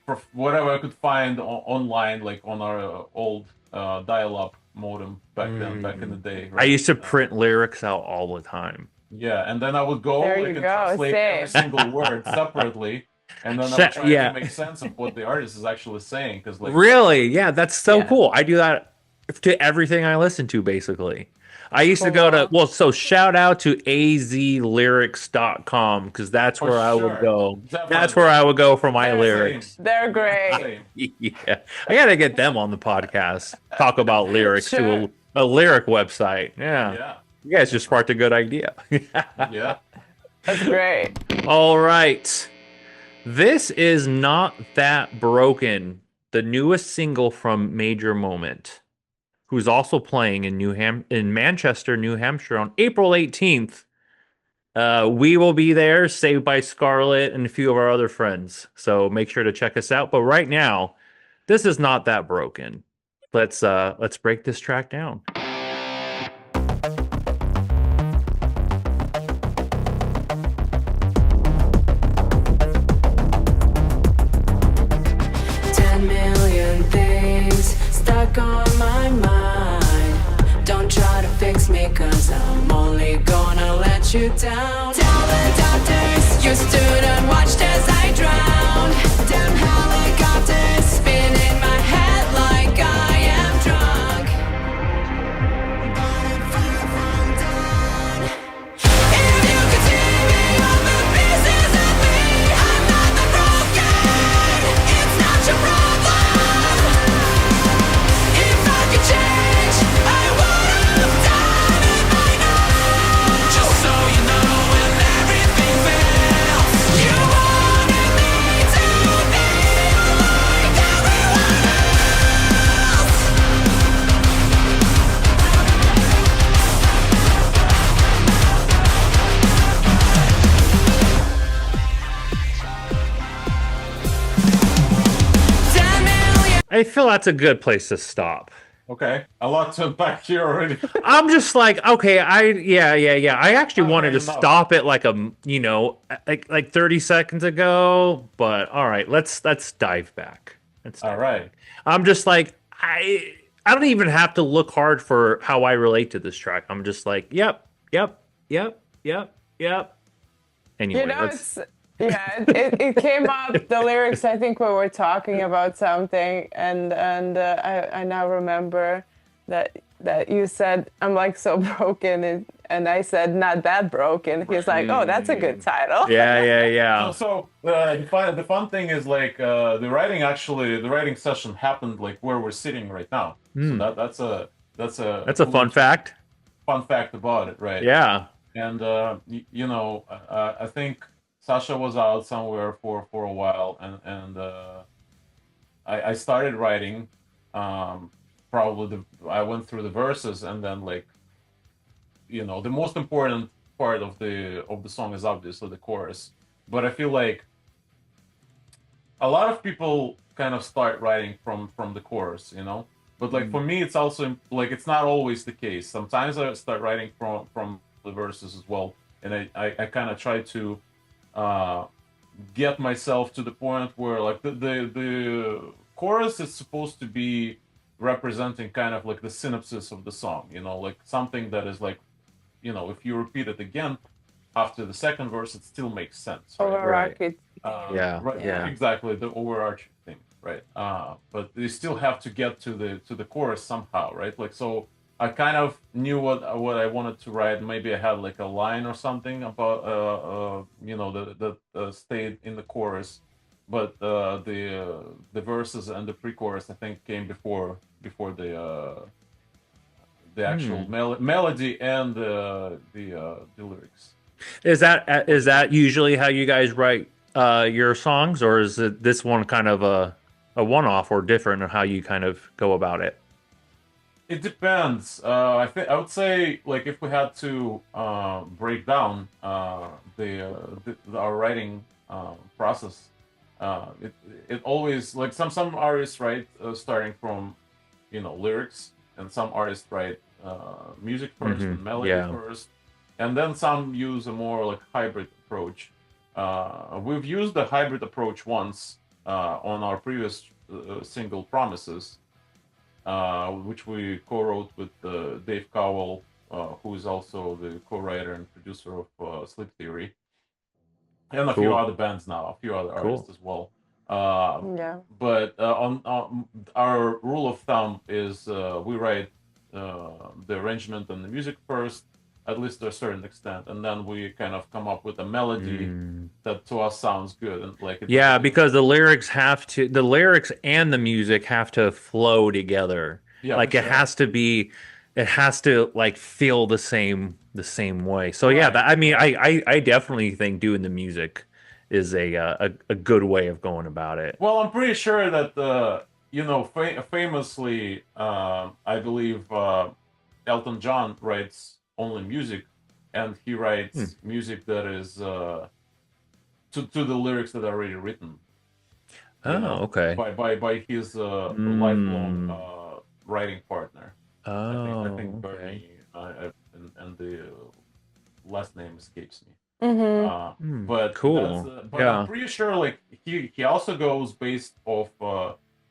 S1: for whatever I could find online, like on our old dial-up modem back in the day,
S3: I
S1: right?
S3: used to print lyrics out all the time.
S1: Yeah, and then I would go
S2: There
S1: like
S2: you
S1: and
S2: go.
S1: translate every
S2: Same.
S1: single word separately, and then I would try to
S3: Yeah.
S1: make sense of what the artist is actually saying, because like,
S3: Really? Yeah, that's so
S2: Yeah.
S3: cool. I do that to everything I listen to, basically. I used to go to,
S2: Cool.
S3: well, so shout out to azlyrics.com because that's
S1: for
S3: where I would
S1: sure,
S3: go. That's where
S1: definitely,
S3: I would go for my
S1: same,
S3: lyrics.
S2: They're great.
S1: same.
S3: Yeah. I got to get them on the podcast. Talk about lyrics
S2: Sure.
S3: to a lyric website. Yeah.
S1: Yeah,
S3: You guys just
S1: definitely.
S3: sparked a good idea.
S1: Yeah.
S2: That's great.
S3: All right. This is Not That Broken, the newest single from Major Moment, who's also playing in in Manchester, New Hampshire on April 18th. We will be there, Saved by Scarlet and a few of our other friends. So make sure to check us out. But right now, this is Not That Broken. Let's break this track down.
S4: 10 million things stuck on my mind. Don't try to fix me, cause I'm only gonna let you down. Tell the doctors you stood and watched as I drowned. Damn helicopters spin in my head like I am drunk. But I'm far from done. If you could see me, all the pieces of me, I'm not the broken. It's not your problem. If I could change, I would have done it by now. Just so you know, when everything fails, you wanted me to be like everyone else.
S3: I feel that's a good place to stop.
S1: Okay, a lot to unpack here already.
S3: I'm just like, okay, yeah. I actually
S1: Not
S3: wanted
S1: heard
S3: to
S1: enough.
S3: stop it like like 30 seconds ago, but all right, let's dive back. Let's
S1: All
S3: dive.
S1: right.
S3: I'm just like, I don't even have to look hard for how I relate to this track. I'm just like, yep. Anyway,
S2: You know,
S3: let's.
S2: it's yeah. It came up the lyrics. I think we were talking about something, and I now remember that you said I'm like so broken, and I said not that broken. He's like, oh, that's a good title.
S3: Yeah.
S1: The fun thing is like the writing session happened like where we're sitting right now. So that's a
S3: That's a fun fact.
S1: fun fact about it, right?
S3: Yeah.
S1: And I think Sasha was out somewhere for a while, and I started writing. Probably I went through the verses, and then like the most important part of the song is obviously the chorus. But I feel like a lot of people kind of start writing from the chorus. But like for me, it's also like it's not always the case. Sometimes I start writing from the verses as well, and I kind of try to uh, get myself to the point where like the chorus is supposed to be representing kind of like the synopsis of the song. Like something that is like, if you repeat it again after the second verse, it still makes sense, right?
S2: Overarching.
S3: Yeah.
S1: Right,
S3: Yeah.
S1: exactly, the overarching thing, right? But you still have to get to the chorus somehow, right? Like, so I kind of knew what I wanted to write. Maybe I had like a line or something about that stayed in the chorus, but the verses and the pre-chorus I think came before the actual melody and the lyrics.
S3: Is that usually how you guys write your songs, or is it this one kind of a one off or different on how you kind of go about it?
S1: It depends. I would say like if we had to break down our writing process, it always like some artists write starting from lyrics, and some artists write music first and melody
S3: Yeah.
S1: first, and then some use a more like hybrid approach. We've used the hybrid approach once on our previous single Promises, which we co-wrote with Dave Cowell, who is also the co-writer and producer of Sleep Theory. and a few
S3: Cool.
S1: other bands now, a few other
S3: Cool.
S1: artists as well. Uh,
S2: Yeah.
S1: but on our rule of thumb is we write the arrangement and the music first, at least to a certain extent, and then we kind of come up with a melody
S3: Mm.
S1: that to us sounds good and like
S3: Yeah, because the lyrics and the music have to flow together.
S1: yeah, for
S3: Like
S1: sure.
S3: it has to like feel the same way. So yeah,
S1: Right,
S3: I mean,
S1: right.
S3: I definitely think doing the music is a good way of going about it.
S1: Well, I'm pretty sure that famously, I believe Elton John writes only music, and he
S3: Hmm.
S1: writes music that is to the lyrics that are already written.
S3: Oh, okay.
S1: By his lifelong
S3: Mm.
S1: writing partner. I think
S3: Oh, okay.
S1: Bernie, and the last name escapes me.
S2: Mm-hmm.
S3: Hmm.
S1: But that's
S3: Cool.
S1: but I'm
S3: Yeah.
S1: pretty sure like he also goes based off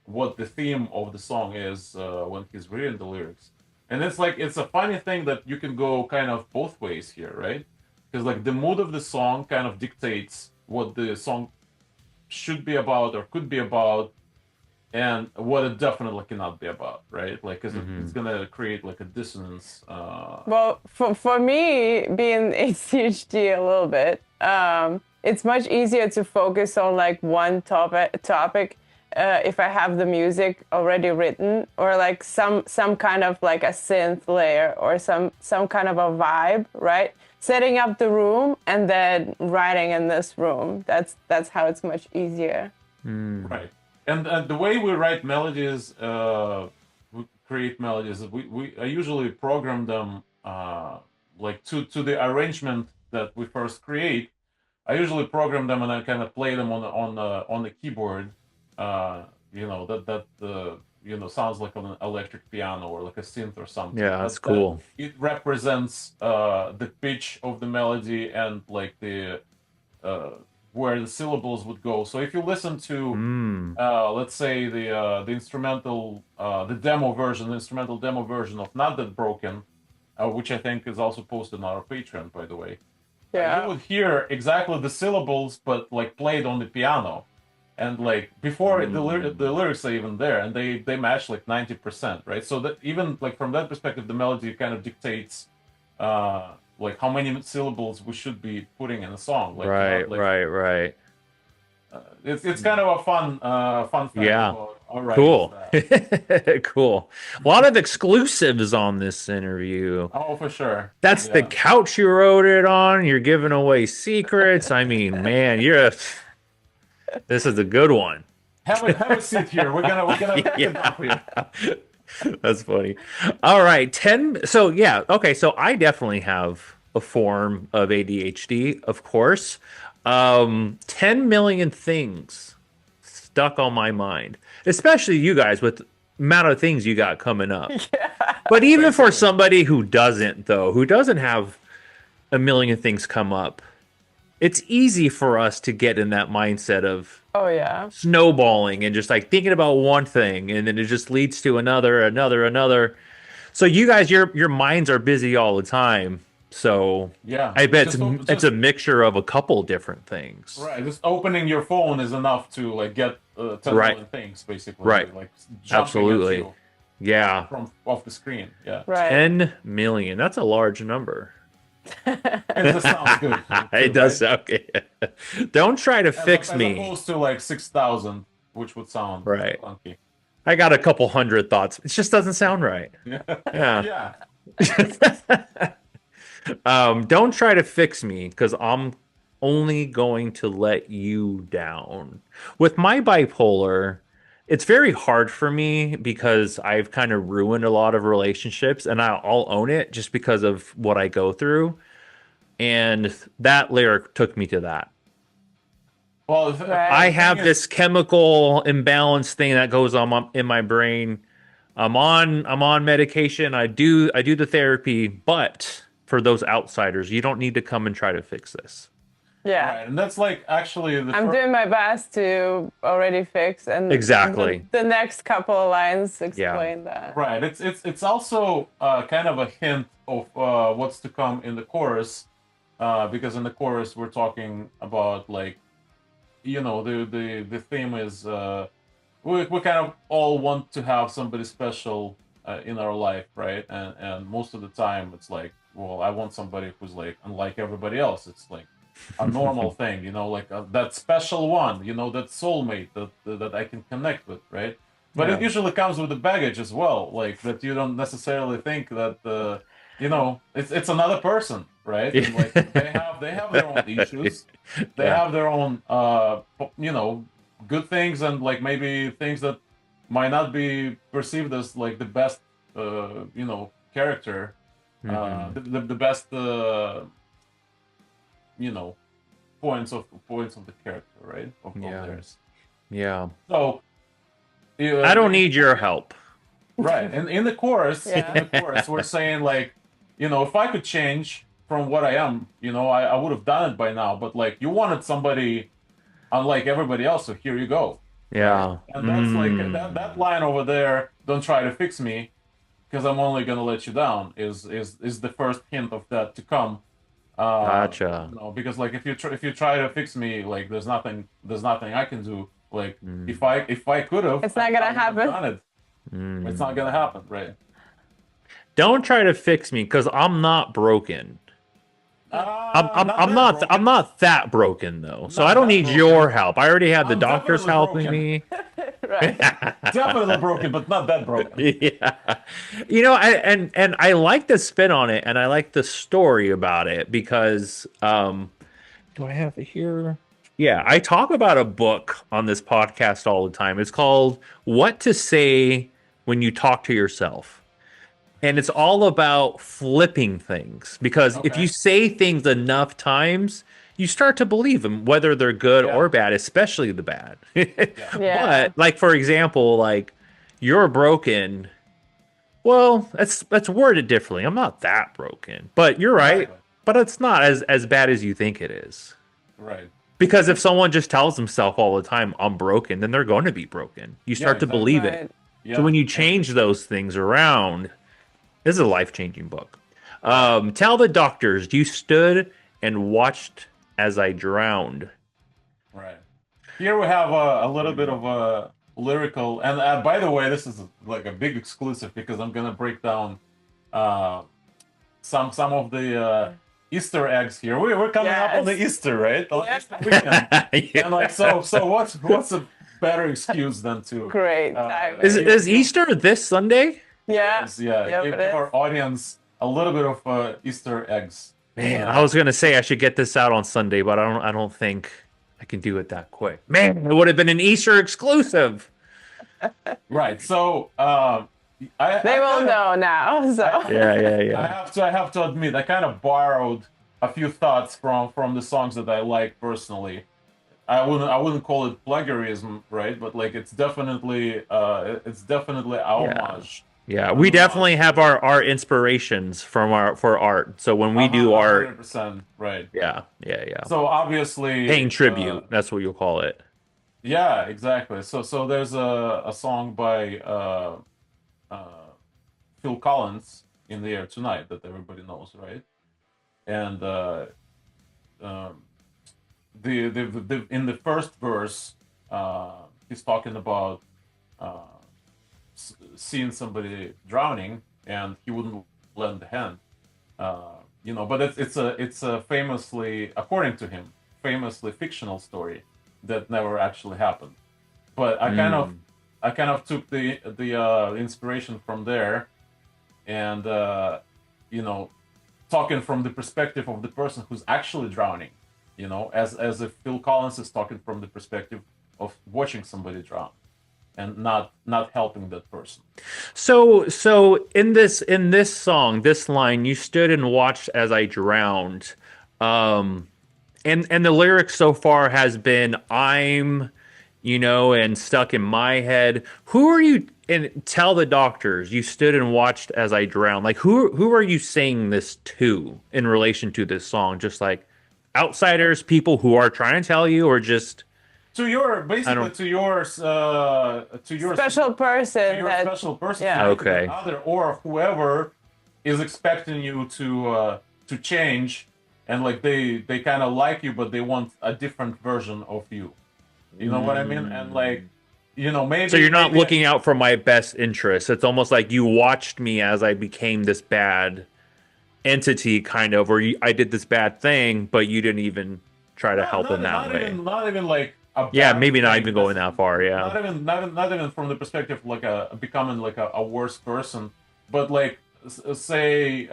S1: what the theme of the song is when he's reading the lyrics, and it's like it's a funny thing that you can go kind of both ways here, right? Because like the mood of the song kind of dictates what the song should be about or could be about, and what it definitely cannot be about, right? Like, because it's
S3: Hmm.
S1: gonna create like a dissonance.
S2: Well, for me, being ADHD a little bit, it's much easier to focus on like one topic if I have the music already written, or like some kind of like a synth layer, or some kind of a vibe, right? Setting up the room and then writing in this room. That's how it's much easier.
S3: Mm.
S1: Right. And the way we write melodies, we create melodies. We I usually program them like to the arrangement that we first create. I usually program them and I kind of play them on the keyboard. That sounds like an electric piano or like a synth or something.
S3: Yeah, that's
S1: That
S3: cool.
S1: it represents the pitch of the melody and like the uh, where the syllables would go. So if you listen to,
S3: Mm.
S1: let's say the instrumental, the instrumental demo version of "Not That Broken," which I think is also posted on our Patreon, by the way, you
S2: Yeah.
S1: would hear exactly the syllables, but like played on the piano. And like before the
S3: Mm.
S1: lyrics are even there, and they match like 90%, right? So that even like from that perspective, the melody kind of dictates like how many syllables we should be putting in a song. Like not
S3: Right,
S1: like
S3: right, right.
S1: it's kind of a fun fact
S3: Yeah.
S1: about our writing is
S3: Cool.
S1: that.
S3: Cool. A lot of exclusives on this interview.
S1: Oh, for sure.
S3: That's the
S1: Yeah.
S3: couch you wrote it on. You're giving away secrets. I mean, man, this is a good one.
S1: Have a seat here. We're gonna pick it
S3: Yeah.
S1: up here.
S3: That's funny. All right, 10. So, yeah, okay. So, I definitely have a form of ADHD, of course. 10 million things stuck on my mind, especially you guys with amount of things you got coming up. But even for
S1: Basically.
S3: somebody who doesn't, though, who doesn't have a million things come up, it's easy for us to get in that mindset of
S2: Oh yeah.
S3: snowballing and just like thinking about one thing and then it just leads to another. So you guys, your minds are busy all the time. So
S1: Yeah.
S3: I bet it's
S1: Just
S3: a mixture of a couple different things.
S1: right. Just opening your phone is enough to like get 10
S3: Right.
S1: million things basically
S3: Right.
S1: like jumping at
S3: Absolutely.
S1: you
S3: Yeah.
S1: from off the screen. Yeah.
S2: Right.
S3: 10 million. That's a large number.
S1: It just sounds good too,
S3: It does
S1: right?
S3: sound good. Don't try to
S1: As,
S3: fix
S1: as
S3: me.
S1: opposed to like 6,000, which would sound
S3: Right.
S1: clunky.
S3: I got a couple hundred thoughts. It just doesn't sound right.
S1: Yeah.
S3: Yeah.
S1: Yeah.
S3: Don't try to fix me because I'm only going to let you down. With my bipolar, it's very hard for me because I've kind of ruined a lot of relationships and I'll own it just because of what I go through. And that lyric took me to that.
S1: Well,
S2: Right.
S3: I
S1: the thing
S3: have
S1: is,
S3: this chemical imbalance thing that goes on in my brain. I'm on medication. I do the therapy, but for those outsiders, you don't need to come and try to fix this.
S2: Yeah.
S1: right, and that's like actually the
S2: I'm
S1: first.
S2: doing my best to already fix, and
S3: Exactly.
S2: the next couple of lines
S3: Yeah.
S2: explain that.
S1: Right. It's also kind of a hint of what's to come in the chorus. because in the chorus we're talking about like, the theme is we kind of all want to have somebody special in our life, right? And most of the time it's like, well, I want somebody who's like unlike everybody else. It's like a normal thing, like that special one, that soulmate that I can connect with, right? But it
S3: Yeah.
S1: usually comes with the baggage as well, like that you don't necessarily think that it's another person, right? And like they have their own issues, they
S3: Yeah.
S1: have their own good things, and like maybe things that might not be perceived as like the best character,
S3: Mhm.
S1: the best you know points of the character, right? Of
S3: Yeah.
S1: theirs.
S3: Yeah.
S1: So
S3: I don't need your help.
S1: right, and in the chorus,
S2: Yeah.
S1: we're saying like, if I could change from what I am, I would have done it by now. But like, you wanted somebody unlike everybody else, so here you go, right?
S3: Yeah.
S1: And that's like that line over there. Don't try to fix me, because I'm only gonna let you down. Is the first hint of that to come.
S3: Gotcha.
S1: Because like if you try to fix me, like there's nothing I can do. Like if I could have,
S2: It's not gonna
S1: I would have
S2: happen.
S1: done it. It's not gonna happen, right?
S3: Don't try to fix me because I'm not broken.
S1: Not
S3: I'm not that broken though. So
S1: Not
S3: I don't
S1: that
S3: need
S1: broken.
S3: your help. I already have the
S1: I'm
S3: doctors
S1: definitely
S3: helping
S1: broken.
S3: me.
S2: Right.
S1: Definitely broken, but not that broken.
S3: Yeah. And I like the spin on it and I like the story about it because do I have it here? Yeah, I talk about a book on this podcast all the time. It's called What to Say When You Talk to Yourself. And it's all about flipping things because if you
S1: Okay.
S3: say things enough times, you start to believe them, whether they're good
S1: Yeah.
S3: or bad, especially the bad.
S2: Yeah.
S3: But like for example, like you're broken. Well, that's worded differently. I'm not that broken, but you're right.
S1: Exactly.
S3: But it's not as bad as you think it is.
S1: Right.
S3: Because if someone just tells themselves all the time, I'm broken, then they're going to be broken. You
S1: Yeah,
S3: start to
S1: exactly.
S3: believe
S2: Right.
S3: it.
S1: Yeah.
S3: So when you change those things around, this is a life changing book. Tell the doctors you stood and watched as I drowned.
S1: Right. Here we have a little bit of a lyrical, and by the way, this is like a big exclusive because I'm gonna break down uh, some of the Easter eggs here. We're coming up on the
S2: Yes.
S1: Easter, right? The
S2: Yeah.
S1: Easter weekend.
S3: Yeah.
S1: And like so what's a better excuse than to
S2: Great timing.
S3: Is Easter this Sunday?
S2: Yeah. Yep,
S1: give
S2: it is.
S1: our audience a little bit of Easter eggs.
S3: Man, I was gonna say I should get this out on Sunday, but I don't think I can do it that quick. Man, it would have been an Easter exclusive.
S1: Right. So
S2: They will know now. So
S3: Yeah.
S1: I have to admit, I kind of borrowed a few thoughts from the songs that I like personally. I wouldn't call it plagiarism, right? But like it's definitely a homage.
S3: Yeah, we definitely have our inspirations for art. So when we do art,
S1: 100%, right.
S3: yeah.
S1: So obviously
S3: Paying tribute, that's what you'll call it.
S1: yeah, exactly. So there's a song by Phil Collins, In the Air Tonight, that everybody knows, right? And um, the in the first verse, he's talking about seeing somebody drowning, and he wouldn't lend a hand. But it's a famously, according to him, famously fictional story that never actually happened. But I kind of took the inspiration from there, and talking from the perspective of the person who's actually drowning, as if Phil Collins is talking from the perspective of watching somebody drown and not helping that person.
S3: So in this song, this line, you stood and watched as I drowned. And the lyrics so far has been I'm, and stuck in my head. Who are you? And tell the doctors you stood and watched as I drowned. Like who are you saying this to in relation to this song? Just like outsiders, people who are trying to tell you, or just
S1: To your basically to your
S2: Special person.
S1: your
S2: That,
S1: special person,
S2: yeah.
S3: Okay.
S1: other or whoever is expecting you to change and like they kind of like you, but they want a different version of you. You know what I mean? And like,
S3: So
S1: maybe
S3: you're not
S1: maybe
S3: looking out for my best interests. It's almost like you watched me as I became this bad entity, kind of, or I did this bad thing, but you didn't even try to
S1: not
S3: help in
S1: not
S3: that
S1: not
S3: way.
S1: even not even like a
S3: Yeah,
S1: bad
S3: maybe not
S1: thing.
S3: even going that far. Yeah.
S1: Not even from the perspective of like a becoming like a worse person, but like say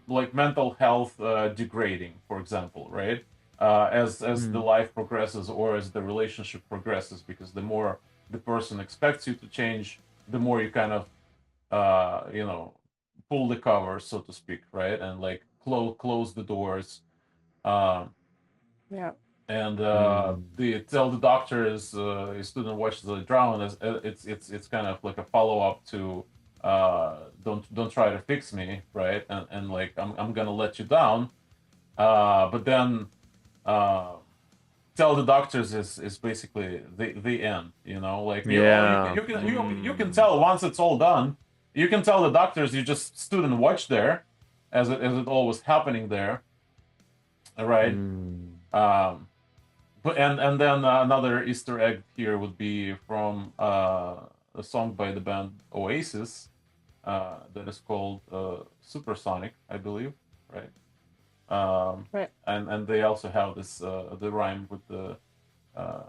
S1: like mental health degrading, for example, right? As the
S3: Hmm.
S1: life progresses or as the relationship progresses, because the more the person expects you to change, the more you kind of you know pull the covers, so to speak, right? And like close the doors. Um,
S2: Yeah.
S1: and
S3: Hmm.
S1: the tell the doctors his student watches the drown as it's kind of like a follow-up to don't try to fix me, right? And like I'm gonna let you down, but then uh tell the doctors is basically the end, like
S3: Yeah.
S1: you can tell once it's all done. You can tell the doctors you just stood and watched there as it all was happening there, right?
S3: Hmm.
S1: um But and then another Easter egg here would be from a song by the band Oasis that is called Supersonic, I believe, right?
S2: Right.
S1: And they also have this the rhyme with the uh,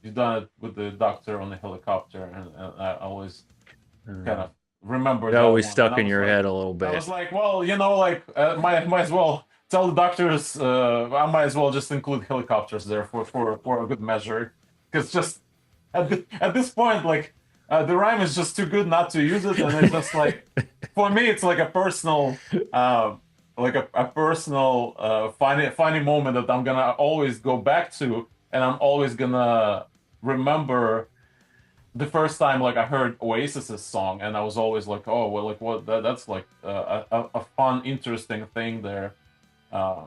S1: you've done it with the doctor on the helicopter, and I always kind of remember
S3: That
S1: that
S3: always
S1: one, and
S3: stuck in your head a little
S1: I was
S3: bit.
S1: like, well, like might as well tell the doctors. I might as well just include helicopters there for a good measure, because just at this point, like the rhyme is just too good not to use it, and it's just like for me, it's like a personal. Like a personal funny moment that I'm gonna always go back to, and I'm always gonna remember the first time like I heard Oasis's song, and I was always like, oh well, like what that's like a fun, interesting thing there uh,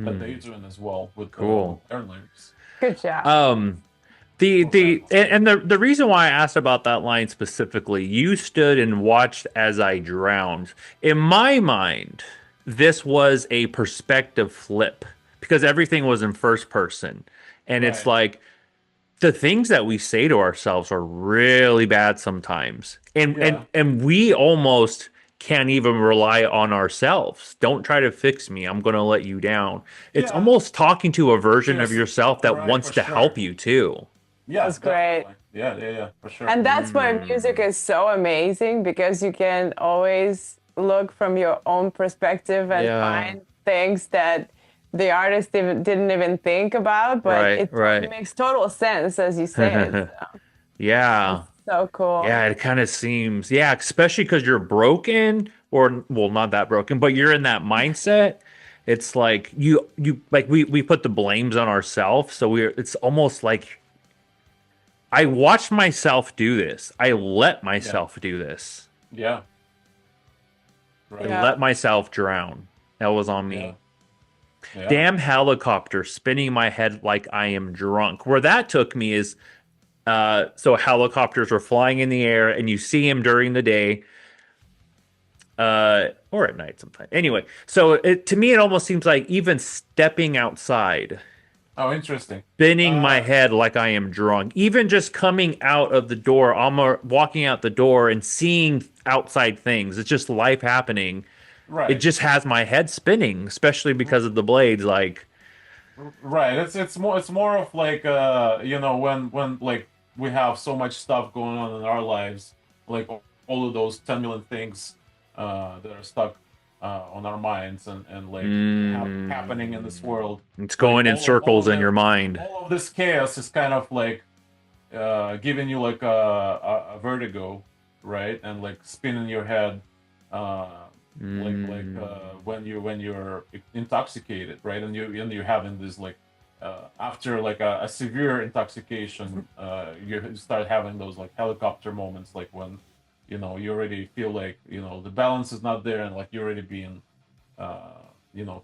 S1: that they're
S3: Hmm.
S1: doing as well with
S3: Cool.
S1: their lyrics.
S2: Good job.
S3: Um,
S1: Well said, well said.
S3: and the reason why I asked about that line specifically, you stood and watched as I drowned. In my mind, this was a perspective flip because everything was in first person. And it's
S1: Right.
S3: like the things that we say to ourselves are really bad sometimes.
S1: Yeah.
S3: And we almost can't even rely on ourselves. Don't try to fix me. I'm going to let you down. It's
S1: Yeah.
S3: almost talking to a version of
S1: Cheers.
S3: yourself that
S1: Right, for
S3: wants to help
S1: sure.
S3: you too.
S1: Yeah,
S2: That's great.
S1: definitely. Yeah, yeah, yeah, for sure.
S2: And that's why music
S3: Mm.
S2: is so amazing because you can always look from your own perspective and
S3: Yeah.
S2: find things that the artist didn't even think about, but
S3: Right,
S2: it
S3: right.
S2: makes total sense as you say it. So
S3: Yeah.
S2: that's so cool.
S3: Yeah, it kind of seems, yeah, especially because you're broken, or well, not that broken, but you're in that mindset. It's like you like we put the blames on ourselves, so we're it's almost like I watched myself do this. I let
S1: Yeah.
S3: myself do this.
S1: Yeah.
S3: I
S1: Right.
S2: Yeah.
S3: let myself drown. That was on
S1: Yeah.
S3: me.
S1: Yeah.
S3: Damn helicopter spinning my head like I am drunk. Where that took me is so helicopters are flying in the air and you see him during the day or at night sometimes. Anyway, so to me it almost seems like even stepping outside,
S1: Oh, interesting.
S3: spinning my
S1: Uh,
S3: head like I am drunk, even just coming out of the door, I'm walking out the door and seeing outside things. It's just life happening. It
S1: right.
S3: just has my head spinning, especially because of the blades. Like,
S1: Right. It's more of like when like we have so much stuff going on in our lives, like all of those 10 million things that are stuck on our minds and like happening in this
S3: mm,
S1: world.
S3: it's
S1: Like
S3: going in circles in your mind.
S1: all of this chaos is kind of like giving you like a vertigo, right? And like spinning your head, uh,
S3: Mm,
S1: when you're intoxicated, right? And you're having this like after like a severe intoxication, you start having those like helicopter moments, like when you already feel like the balance is not there, and like you're already being uh,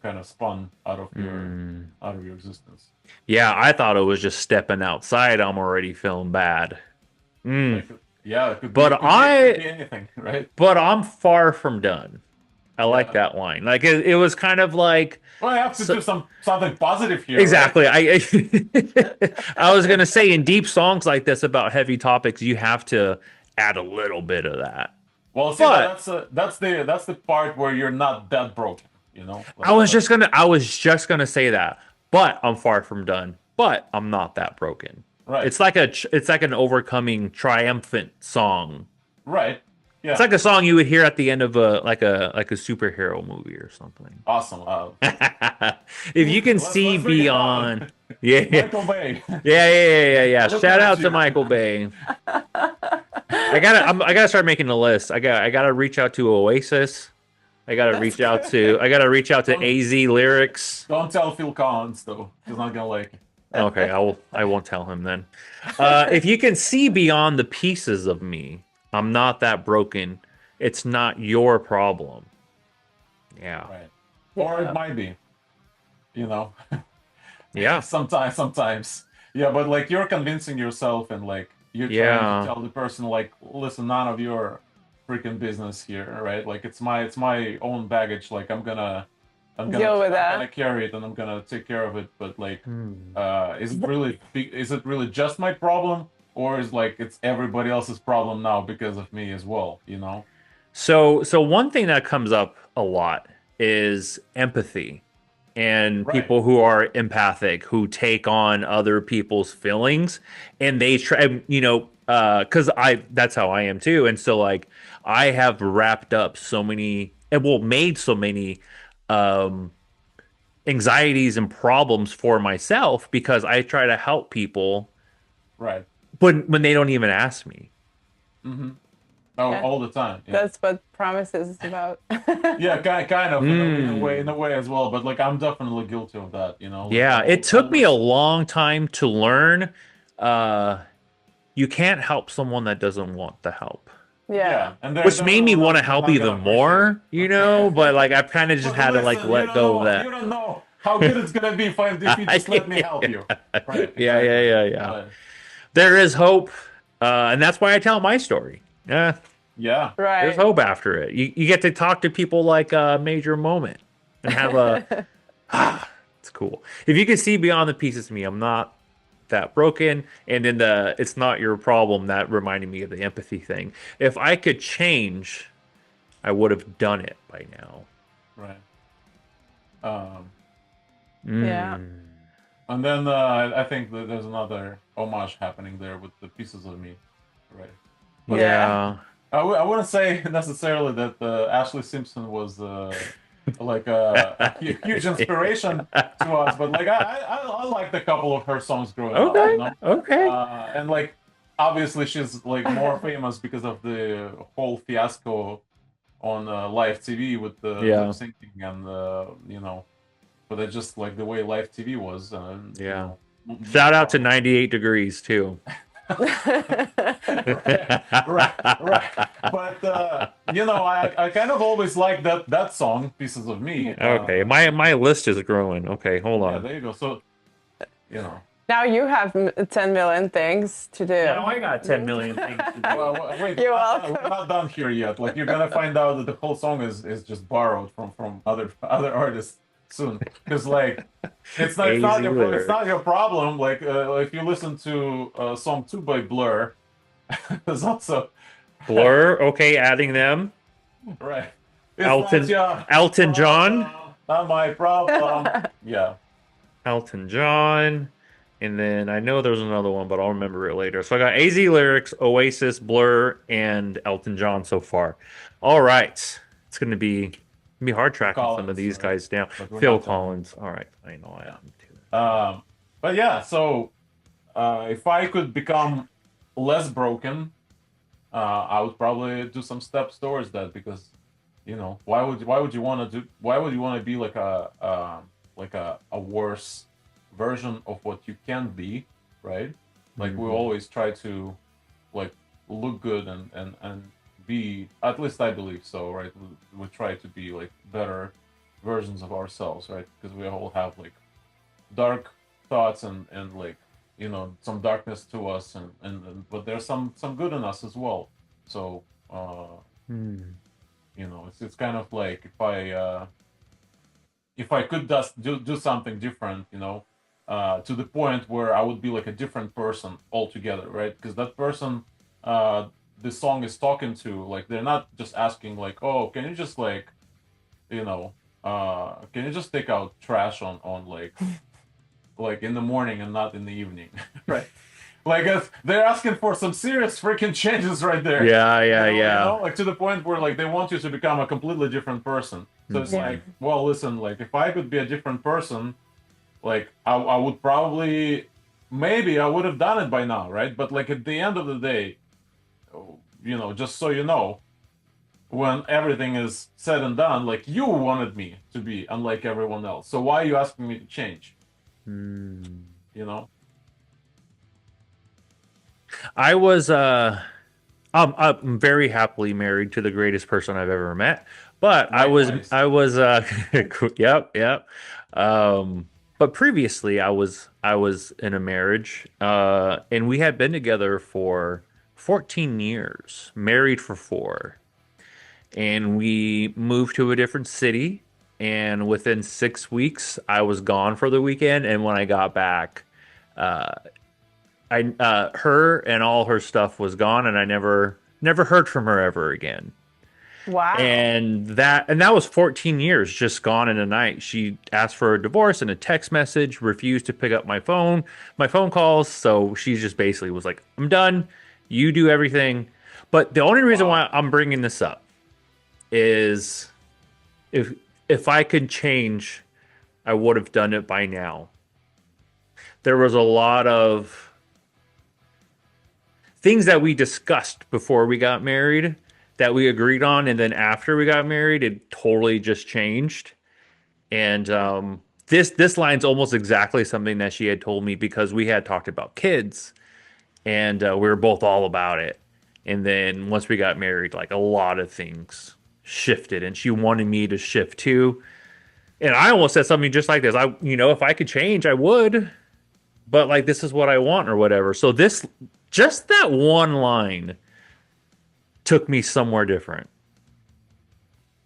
S1: kind of spun
S3: mm.
S1: out of your existence.
S3: Yeah, I thought it was just stepping outside. I'm already feeling bad. Mm.
S1: Like yeah, it could be
S3: But
S1: it could be it could
S3: I,
S1: be anything, right?
S3: but I'm far from done. I like that line. Like it was kind of like
S1: Well, I have to do something positive here.
S3: exactly.
S1: Right?
S3: I was gonna say in deep songs like this about heavy topics, you have to add a little bit of that.
S1: Well, see,
S3: But
S1: that's the part where you're not that broken. You know.
S3: I was just gonna say that. But I'm far from done. But I'm not that broken.
S1: Right.
S3: It's like an overcoming triumphant song.
S1: Right. Yeah.
S3: It's like a song you would hear at the end of a superhero movie or something.
S1: Awesome.
S3: If you can
S1: Let's
S3: see
S1: bring it
S3: beyond,
S1: down.
S3: yeah,
S1: Michael Bay.
S3: yeah.
S1: Look
S3: Shout
S1: at
S3: out
S1: you.
S3: to Michael Bay. I gotta start making a list. I gotta reach out to Oasis. I gotta reach out to AZ Lyrics.
S1: Don't tell Phil Collins though. He's not gonna like it.
S3: Okay, I won't tell him then. If you can see beyond the pieces of me, I'm not that broken. It's not your problem. Yeah.
S1: Right. Or it might be. You know.
S3: Yeah.
S1: Sometimes. Yeah, but like you're convincing yourself and like you're trying to tell the person like, listen, none of your freaking business here, right? Like it's my own baggage. Like I'm gonna
S2: Deal with that.
S1: I'm gonna carry it and I'm gonna take care of it. But like, is it really just my problem, or is like it's everybody else's problem now because of me as well? You know?
S3: So one thing that comes up a lot is empathy and
S1: Right.
S3: people who are empathic who take on other people's feelings and they try because that's how I am too. And so like I have wrapped up so many and made so many anxieties and problems for myself because I try to help people
S1: Right.
S3: when they don't even ask me.
S1: Oh,
S2: Yeah.
S1: all the time. Yeah.
S2: That's what promises is about.
S1: Yeah, kind of in a way as well. But like, I'm definitely guilty of that. You know. Like,
S3: Yeah, it took me a long time to learn. You can't help someone that doesn't want the help,
S2: Yeah.
S1: and
S3: which made me want to help even more. But like I've kind of just had to like
S1: Listen,
S3: let go of that.
S1: You don't know how good it's gonna be if you just let me help you. Right.
S3: Yeah.
S1: Exactly.
S3: There is hope, and that's why I tell my story. Yeah,
S1: Yeah.
S2: Right.
S3: there's hope after it. You get to talk to people like a major moment and have a. It's cool. If you can see beyond the pieces of me, I'm not that broken. And then it's not your problem. That reminded me of the empathy thing. If I could change, I would have done it by now.
S1: Right.
S2: Yeah.
S1: And then I think that there's another homage happening there with the pieces of me, right?
S3: Yeah.
S1: I wouldn't say necessarily that Ashley Simpson was like a huge inspiration to us, but like I liked a couple of her songs growing up.
S3: Okay.
S1: You know?
S3: Okay.
S1: And like obviously she's like more famous because of the whole fiasco on live TV with the lip syncing and but it's just like the way live TV was.
S3: Shout out to 98 Degrees too.
S1: right. But I kind of always liked that song, "Pieces of Me."
S3: Okay, my list is growing. Okay, hold on.
S1: Yeah, there you go. So,
S2: Now you have 10 million things to do.
S3: I got 10 million things to do.
S1: well, wait,
S2: You're welcome.
S1: we're not done here yet. Like you're gonna find out that the whole song is just borrowed from other artists soon, because like it's not your problem. Like if you listen to song 2 by Blur, there's also
S3: Blur. Okay, adding them.
S1: right.
S3: Elton John.
S1: Not my problem. Yeah.
S3: Elton John. And then I know there's another one, but I'll remember it later. So I got AZ Lyrics, Oasis, Blur, and Elton John so far. All right. It's going to be hard tracking some of these guys down. Phil Collins. All right. I know I am too.
S1: But yeah, so if I could become less broken, I would probably do some steps towards that, because why would you want to be like a worse version of what you can be, right? Like we always try to like look good and be, at least I believe so, right? We try to be like better versions of ourselves, right? Because we all have like dark thoughts and like some darkness to us, and but there's some good in us as well. So You know, it's kind of like if I could just do something different, you know, to the point where I would be like a different person altogether, right? Because that person the song is talking to, like they're not just asking like, oh, can you just like, you know, can you just take out trash on like in the morning and not in the evening, right? Like they're asking for some serious freaking changes right there.
S3: Yeah,
S1: You
S3: yeah,
S1: know,
S3: yeah.
S1: like to the point where like they want you to become a completely different person. So it's
S2: Yeah.
S1: like, well, listen, like if I could be a different person, like I would probably, maybe I would have done it by now, right? But like at the end of the day, you know, just so you know, when everything is said and done, like you wanted me to be unlike everyone else. So why are you asking me to change? You know?
S3: I was I'm very happily married to the greatest person I've ever met. But
S1: Likewise.
S3: I was yep, yep. But previously I was in a marriage and we had been together for 14 years, married for 4. And we moved to a different city and within 6 weeks I was gone for the weekend and when I got back I her and all her stuff was gone and I never heard from her ever again.
S2: Wow.
S3: And that was 14 years just gone in a night. She asked for a divorce and a text message, refused to pick up my phone calls. So she just basically was like, "I'm done. You do everything." But the only reason why I'm bringing this up is if I could change, I would have done it by now. There was a lot of things that we discussed before we got married that we agreed on, and then after we got married, it totally just changed. And this line's almost exactly something that she had told me because we had talked about kids, and we were both all about it. And then once we got married, like a lot of things shifted, and she wanted me to shift too. And I almost said something just like this: if I could change, I would, but like this is what I want or whatever. So just that one line took me somewhere different.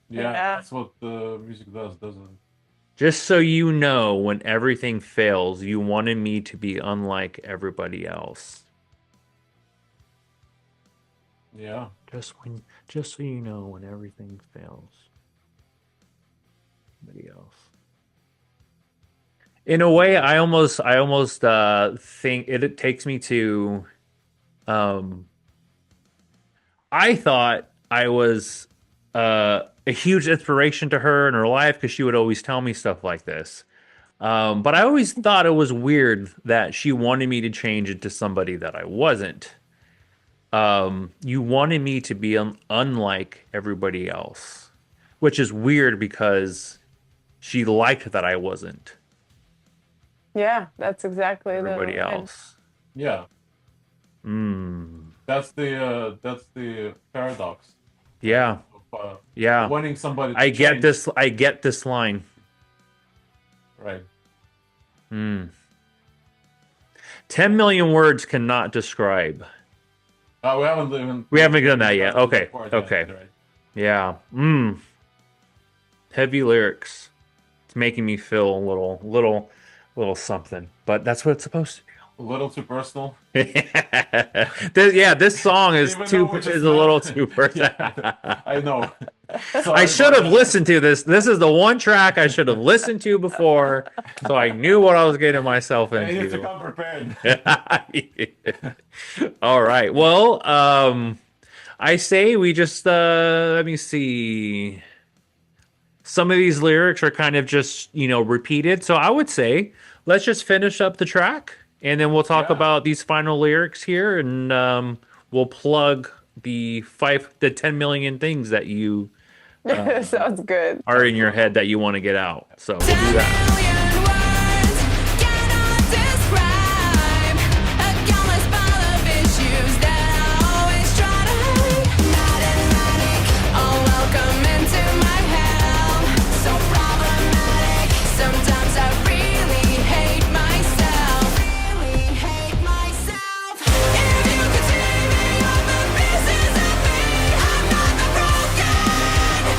S1: Yeah,
S2: Yeah.
S1: that's what the music does, doesn't it?
S3: Just so you know, when everything fails, you wanted me to be unlike everybody else.
S1: Yeah.
S3: Just so you know, when everything fails, everybody else. In a way, I almost think it takes me to. I thought I was a huge inspiration to her in her life because she would always tell me stuff like this. But I always thought it was weird that she wanted me to change into somebody that I wasn't. You wanted me to be unlike everybody else, which is weird because she liked that I wasn't
S2: Yeah, that's exactly
S3: everybody
S2: the
S3: else.
S1: Yeah.
S3: Mm.
S1: That's the paradox
S3: Yeah,
S1: of
S3: yeah.
S1: wanting somebody to
S3: I get
S1: change.
S3: this. I get this line.
S1: Right.
S3: 10 million words cannot describe.
S1: We
S3: haven't done that yet. Okay,
S1: Part
S3: okay.
S1: Right.
S3: Yeah. Heavy lyrics. It's making me feel a little something. But that's what it's supposed to
S1: A little too personal.
S3: do. This song is
S1: Even
S3: too
S1: though it's
S3: is
S1: just
S3: a little
S1: not-
S3: too personal.
S1: Yeah, I know.
S3: I
S1: Sorry
S3: should
S1: about
S3: have
S1: that.
S3: listened to this. This is the one track I should have listened to before, so I knew what I was getting myself
S1: I need to
S3: into.
S1: come prepared.
S3: All right. Well, I say we just let me see. Some of these lyrics are kind of just, repeated. So I would say let's just finish up the track and then we'll talk
S1: Yeah.
S3: about these final lyrics here and we'll plug the 10 million things that you
S2: end. Sounds good.
S3: are in your head that you want to get out. So we'll do
S4: 10
S3: that.
S4: million words cannot describe a countless pile of issues that I always try to hide. Automatic, oh welcome into my hell. So problematic, sometimes I really hate myself. Really hate myself. If you could see me, all the pieces of me, I'm not the broken.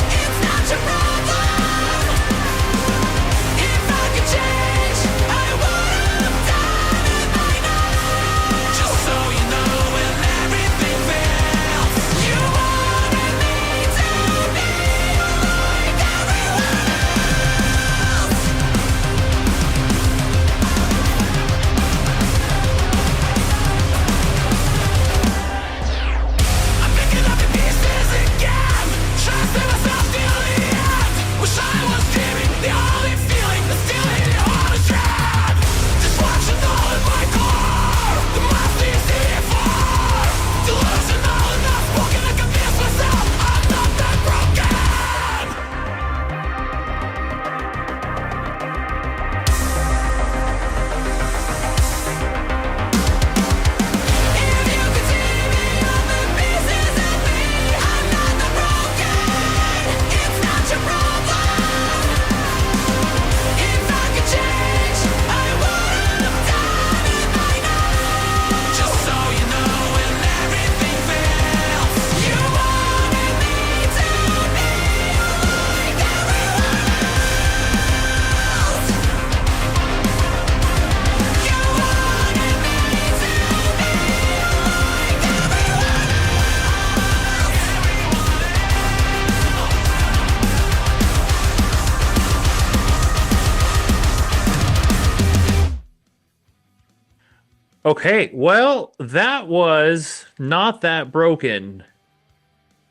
S3: Okay, well, that was Not That Broken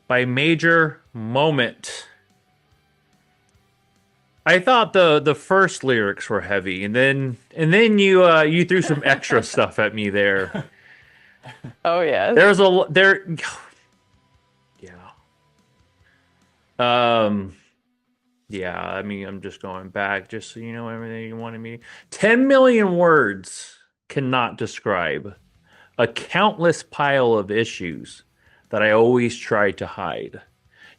S3: by Major Moment. I thought the first lyrics were heavy, and then you threw some extra stuff at me there.
S2: Oh yes.
S3: There's a there yeah. Um yeah, I mean I'm just going back just so you know everything you wanted me. 10 million words cannot describe a countless pile of issues that I always try to hide.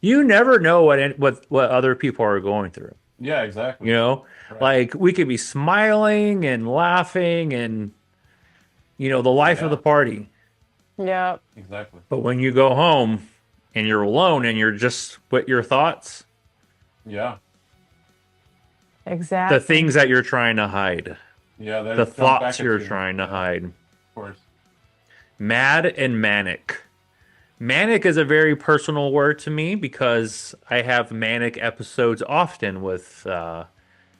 S3: You never know what other people are going through.
S1: Yeah,
S3: You
S1: exactly.
S3: know,
S1: Right.
S3: like we could be smiling and laughing and the life of the
S1: Yeah,
S3: party.
S2: Yeah.
S1: exactly.
S3: But when you go home and you're alone and you're just with your thoughts,
S1: Yeah,
S3: the
S2: Exactly.
S3: things that you're trying to hide,
S1: yeah. They
S3: the
S1: jump
S3: thoughts
S1: back at
S3: you're
S1: you.
S3: trying to
S1: Yeah, of
S3: hide.
S1: course.
S3: Mad and manic. Manic is a very personal word to me because I have manic episodes often with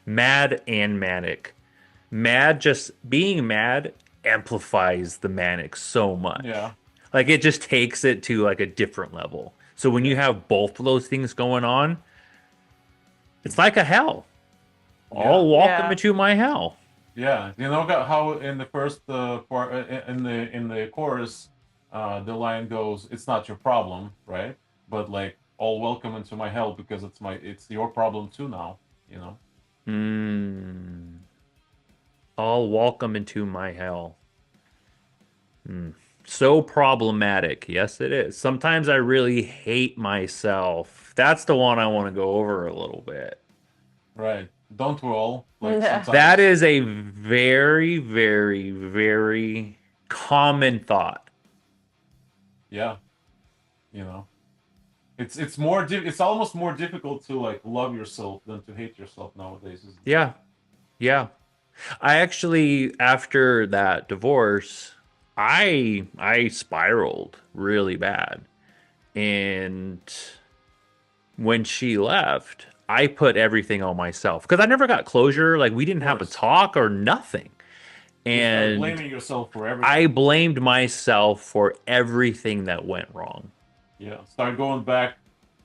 S3: mad and manic. Mad, just being mad amplifies the manic so much.
S1: Yeah,
S3: Like it just takes it to like a different level. So when you
S1: yeah,
S3: have both of those things going on, it's like a hell.
S1: yeah,
S3: All welcome
S2: Yeah.
S3: into my hell.
S1: yeah. You know how in the first part in the chorus, the line goes, "It's not your problem," right? But like, all welcome into my hell because it's your problem too now. You know.
S3: Mm. All welcome into my hell. So problematic. Yes, it is. Sometimes I really hate myself. That's the one I want to go over a little bit.
S1: Right. Don't we all? Like
S2: Yeah.
S3: That
S1: sometimes.
S3: is a very, very, very common thought.
S1: Yeah. You know. It's almost more difficult to like love yourself than to hate yourself nowadays, isn't it?
S3: Yeah, yeah. I actually, after that divorce, I spiraled really bad. And when she left, I put everything on myself because I never got closure. Like we
S1: Of
S3: didn't have a
S1: course.
S3: talk or nothing.
S1: You start
S3: And
S1: blaming yourself for
S3: I
S1: everything.
S3: blamed myself for everything that went wrong.
S1: Yeah. Start going back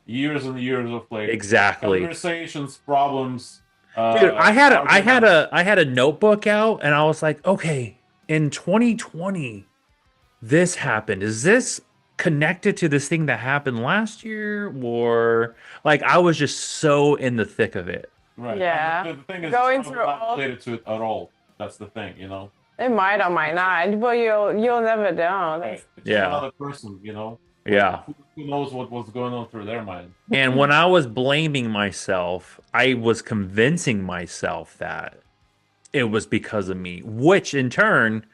S1: years and years of like
S3: Exactly.
S1: conversations, problems,
S3: Dude,
S1: arguments.
S3: I had a notebook out and I was like, okay, in 2020, this happened. Is this connected to this thing that happened last year? Or like I was just so in the thick of it.
S1: Right. And
S2: Yeah.
S1: the thing is, it's
S2: Going
S1: probably
S2: through
S1: not
S2: all.
S1: related to it at all. That's the thing, you know?
S2: It might or might not, but you'll never know.
S1: Right.
S2: That's,
S1: It's just
S3: Yeah.
S1: another person, you know? Like,
S3: Yeah.
S1: who knows what was going on through their mind?
S3: And when I was blaming myself, I was convincing myself that it was because of me, which in turn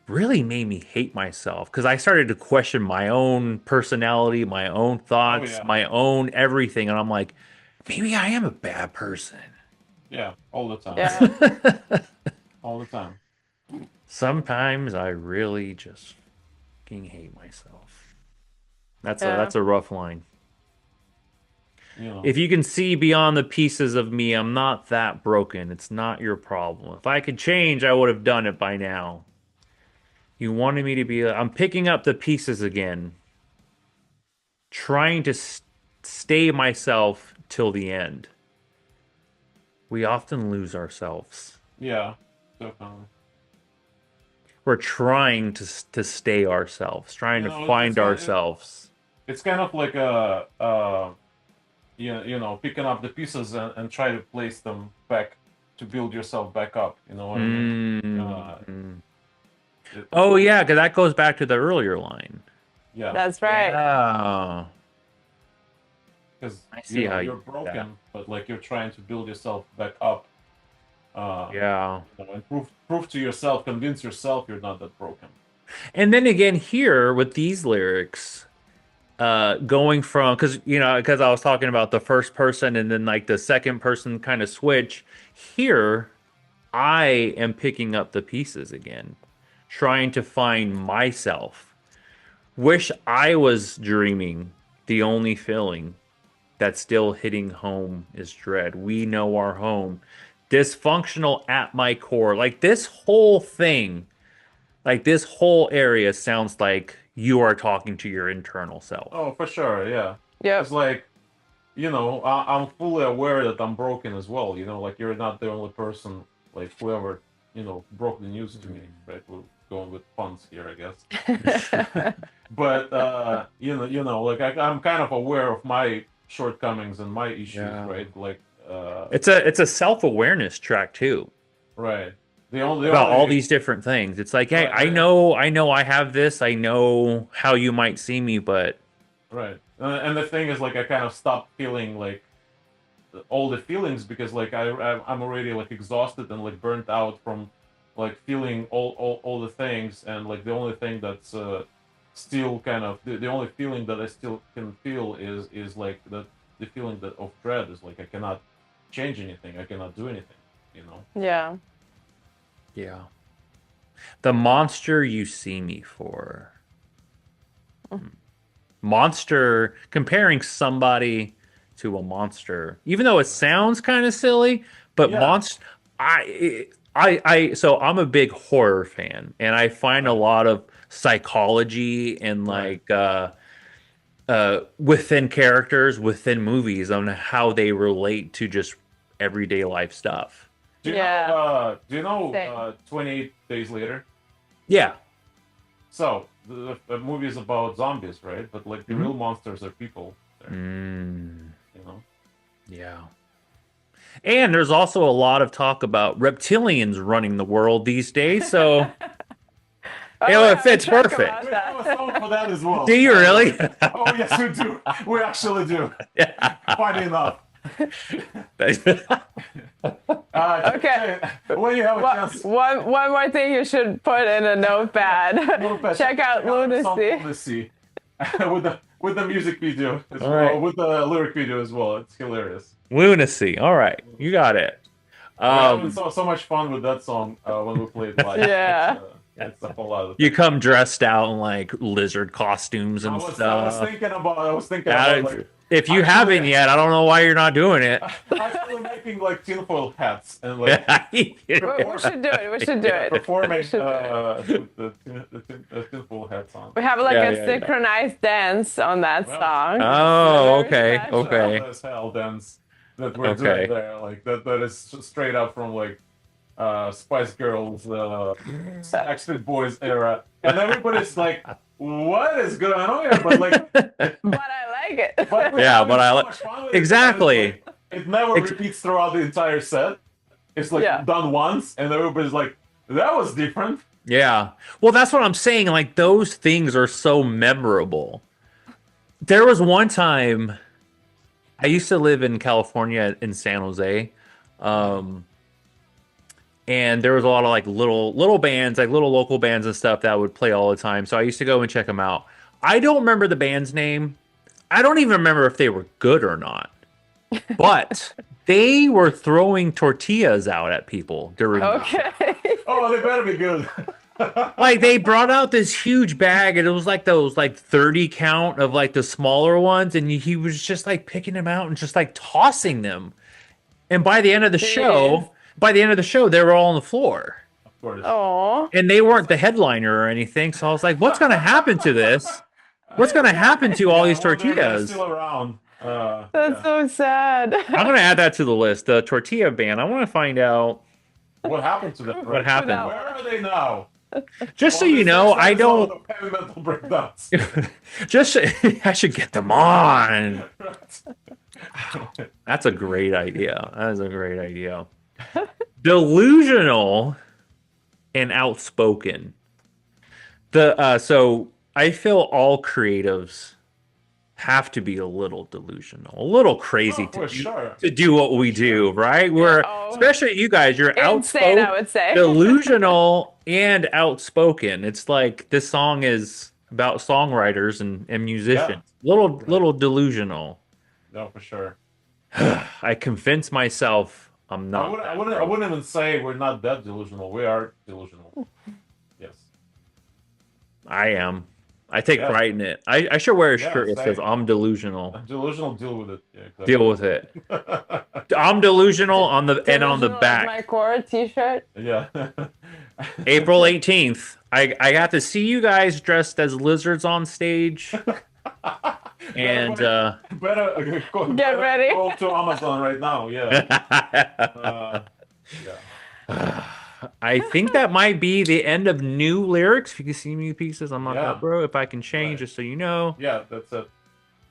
S3: really made me hate myself because I started to question my own personality, my own
S1: Oh,
S3: thoughts,
S1: yeah.
S3: my own everything. And I'm like, maybe I am a bad person.
S1: Yeah. All the time.
S2: yeah.
S1: All the time.
S3: Sometimes I really just fucking hate myself.
S2: Yeah.
S3: That's a rough line.
S1: You know?
S3: If you can see beyond the pieces of me, I'm not that broken. It's not your problem. If I could change, I would have done it by now. You wanted me to be. I'm picking up the pieces again, trying to stay myself till the end. We often lose ourselves.
S1: Yeah. Definitely.
S3: We're trying to stay ourselves, trying
S1: You
S3: to
S1: know,
S3: find ourselves.
S1: it's kind of like you know, picking up the pieces and try to place them back to build yourself back up. You know what I mean? Uh,
S3: Mm.
S1: it,
S3: Oh yeah, because that goes back to the earlier line.
S1: yeah,
S2: That's right.
S3: Yeah,
S1: because
S3: I
S1: you
S3: see
S1: know
S3: how
S1: you're
S3: you do that.
S1: broken, but like you're trying to build yourself back up. Uh,
S3: Yeah.
S1: you know, and prove to yourself, convince yourself you're not that broken.
S3: And then again here with these lyrics, going from because I was talking about the first person and then like the second person kind of switch. Here, I am picking up the pieces again, trying to find myself. Wish I was dreaming. The only feeling that's still hitting home is dread. We know our home. Dysfunctional at my core. Like this whole thing Like this whole area sounds like you are talking to your internal self.
S1: Oh, for sure, yeah.
S2: Yep.
S1: It's like, I'm fully aware that I'm broken as well. Like you're not the only person, like whoever, broke the news to me, right? We're going with puns here, I guess. But like I'm kind of aware of my shortcomings and my issues,
S3: Yeah.
S1: right? Like,
S3: It's a self-awareness track too.
S1: right. The
S3: About all
S1: only
S3: these different things. It's like, hey,
S1: right,
S3: I know I have this. I know how you might see me, but
S1: right. And the thing is, like, I kind of stopped feeling like all the feelings because like I'm already like exhausted and like burnt out from like feeling all the things, and like the only thing that's still kind of the only feeling that I still can feel is like the feeling that of dread is like I cannot change anything, I cannot do anything.
S2: Yeah.
S3: yeah. The monster you see me for. Monster, comparing somebody to a monster, even though it sounds kind of silly, but
S1: Yeah.
S3: monster, so I'm a big horror fan, and I find a lot of psychology and
S1: Right.
S3: like within characters, within movies, on how they relate to just everyday life stuff.
S2: Yeah.
S1: Do you know
S2: Same.
S1: 28 Days Later?
S3: Yeah.
S1: So the movie is about zombies, right? But like the
S3: Mhm.
S1: real monsters are people there,
S3: Mm,
S1: you know.
S3: yeah. And there's also a lot of talk about reptilians running the world these days, so
S2: Oh,
S3: it
S2: yeah,
S3: fits
S2: talk
S3: perfect.
S2: about
S1: We have a
S2: that.
S1: song for that as well.
S3: Do you really?
S1: Oh yes, we do. We actually do. Funny enough.
S2: Okay.
S1: When you have a
S2: One,
S1: chance,
S2: one more thing you should put in a notepad.
S1: Notepad,
S2: Check out
S1: the song
S2: Lunacy.
S1: Lunacy with the music video as
S3: All
S1: well,
S3: right.
S1: with the lyric video as well. It's hilarious.
S3: Lunacy. All right, you got it.
S1: We're having so much fun with that song when we play it live.
S2: Yeah.
S1: It's a whole lot of
S3: You come dressed out in like lizard costumes and
S1: I was
S3: stuff.
S1: thinking about
S3: Uh,
S1: like
S3: if you
S1: actually-
S3: haven't yet, I don't know why you're not doing it.
S1: actually making like tinfoil hats and like
S2: We should do it. We should do it.
S1: performing
S2: We should do it.
S1: with the tinfoil hats on.
S2: We have like
S3: Yeah,
S2: a
S3: yeah.
S2: synchronized dance on that
S1: Well,
S2: song.
S3: Oh,
S2: Very
S3: okay,
S2: special.
S3: okay.
S1: As hell dance that we're
S3: Okay.
S1: doing there, like that is straight up from like Spice Girls, Backstreet Boys era, and everybody's like, "What is going on here?" But like,
S2: But I like it.
S1: but we're
S3: Yeah,
S1: having
S3: but I
S1: so
S3: like-
S1: much fun with it,
S3: Exactly.
S1: and it's like, it never
S3: Ex-
S1: repeats throughout the entire set. It's like
S2: Yeah.
S1: done once, and everybody's like, "That was different."
S3: Yeah. Well, that's what I'm saying. Like those things are so memorable. There was one time I used to live in California in San Jose. And there was a lot of like little bands, like little local bands and stuff that would play all the time. So I used to go and check them out. I don't remember the band's name. I don't even remember if they were good or not. But they were throwing tortillas out at people during
S2: Okay.
S1: Oh, they better be good.
S3: like they brought out this huge bag and it was like those like 30 count of like the smaller ones, and he was just like picking them out and just like tossing them. And by the end of the show, they were all on the floor.
S1: Of course.
S2: Oh,
S3: And they weren't the headliner or anything. So I was like, what's gonna happen to this? What's gonna happen to all these
S1: Well, they're
S3: tortillas?
S1: still around.
S2: that's so sad.
S3: I'm gonna add that to the list. The tortilla ban. I want to find out
S1: What happened to them?
S3: what happened.
S2: Without-
S1: Where are they now?
S3: Just so
S1: On
S3: you
S1: this
S3: know,
S1: next
S3: I
S1: episode
S3: don't.
S1: of Heavy metal breakdowns.
S3: Just I should get them on. That's a great idea. That is a great idea. Delusional and outspoken. So I feel all creatives have to be a little delusional, a little crazy
S1: Oh, for sure.
S3: to do what we do, right? We're
S2: Oh.
S3: especially you guys, you're
S2: Insane,
S3: outspoken,
S2: I would say.
S3: delusional and outspoken. It's like this song is about songwriters and musicians. Little delusional.
S1: No, for sure.
S3: I convince myself I'm not.
S1: I wouldn't even say we're not that delusional. We are delusional. Yes.
S3: I am. I take
S1: Yeah.
S3: pride in it. I should wear a
S1: Yeah,
S3: shirt that says
S1: same.
S3: I'm delusional.
S1: I'm delusional. Deal with it. Yeah, exactly.
S3: Deal with it. I'm delusional on the and on the
S2: Delusional is
S3: back.
S2: My core T-shirt.
S1: Yeah.
S3: April 18th. I got to see you guys dressed as lizards on stage, and
S1: Better
S2: Get ready.
S1: go to Amazon right now. Yeah. Yeah.
S3: I think that might be the end of new lyrics. If you can see me pieces, I'm not that
S1: Yeah.
S3: bro. If I can change,
S1: Right.
S3: just so you know,
S1: Yeah. That's it.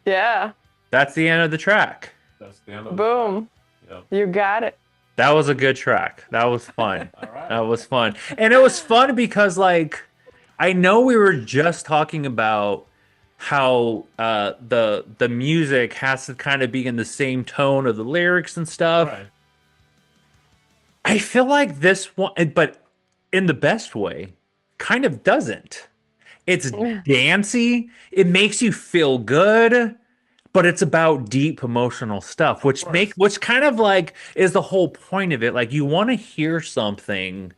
S2: Yeah.
S3: that's the end of the track.
S1: That's the end of
S2: Boom.
S1: Yeah.
S2: You got it.
S3: That was a good track. That was fun.
S1: All right.
S3: That was fun. And it was fun because like I know we were just talking about how the music has to kind of be in the same tone of the lyrics and stuff.
S1: Right.
S3: I feel like this one, but in the best way, kind of doesn't. It's dancey. It makes you feel good, but it's about deep emotional stuff,
S1: Course.
S3: which kind of like is the whole point of it. Like you want to hear something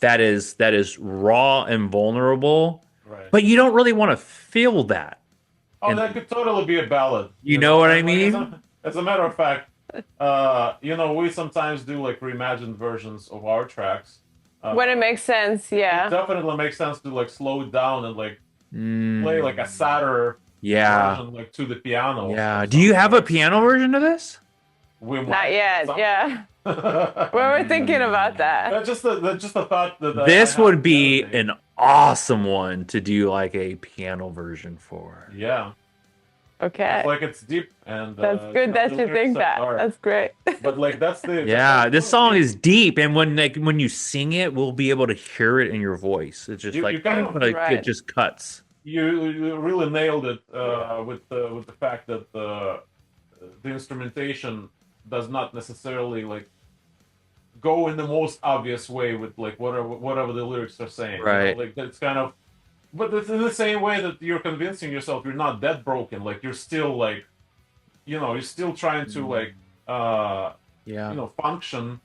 S3: that is raw and vulnerable,
S1: Right.
S3: but you don't really want to feel that.
S1: Oh,
S3: And
S1: that could totally be a ballad.
S3: you know what I
S1: And, like,
S3: mean?
S1: as a matter of fact, we sometimes do like reimagined versions of our tracks.
S2: When it makes sense,
S1: It
S2: yeah.
S1: definitely makes sense to like slow it down and like
S3: Mm,
S1: play like a sadder
S3: yeah.
S1: version, like to the piano.
S3: Yeah.
S1: or
S3: Do you
S1: something,
S3: have a
S1: right?
S3: piano version of this?
S1: We
S2: Not
S1: might.
S2: yet,
S1: Some-
S2: yeah. We were thinking about that.
S1: That's just a thought that
S3: This
S1: I
S3: would
S1: had
S3: be
S1: the other day.
S3: an awesome one to do like a piano version for.
S1: Yeah,
S2: Okay.
S1: it's like it's deep and
S2: That's good that
S1: the
S2: you
S1: lyrics
S2: think
S1: are
S2: that.
S1: dark.
S2: That's great.
S1: But like that's the
S3: Yeah, this song
S1: you,
S3: is deep, and when you sing it, we'll be able to hear it in your voice. It's just
S1: you
S3: like,
S1: kind of
S3: like it
S2: Right.
S3: just cuts.
S1: you really nailed it with the fact that the instrumentation does not necessarily like go in the most obvious way with like whatever the lyrics are saying.
S3: Right.
S1: Like it's kind of, but it's in the same way that you're convincing yourself you're not that broken. Like you're still like, you're still trying to like,
S3: Yeah.
S1: function,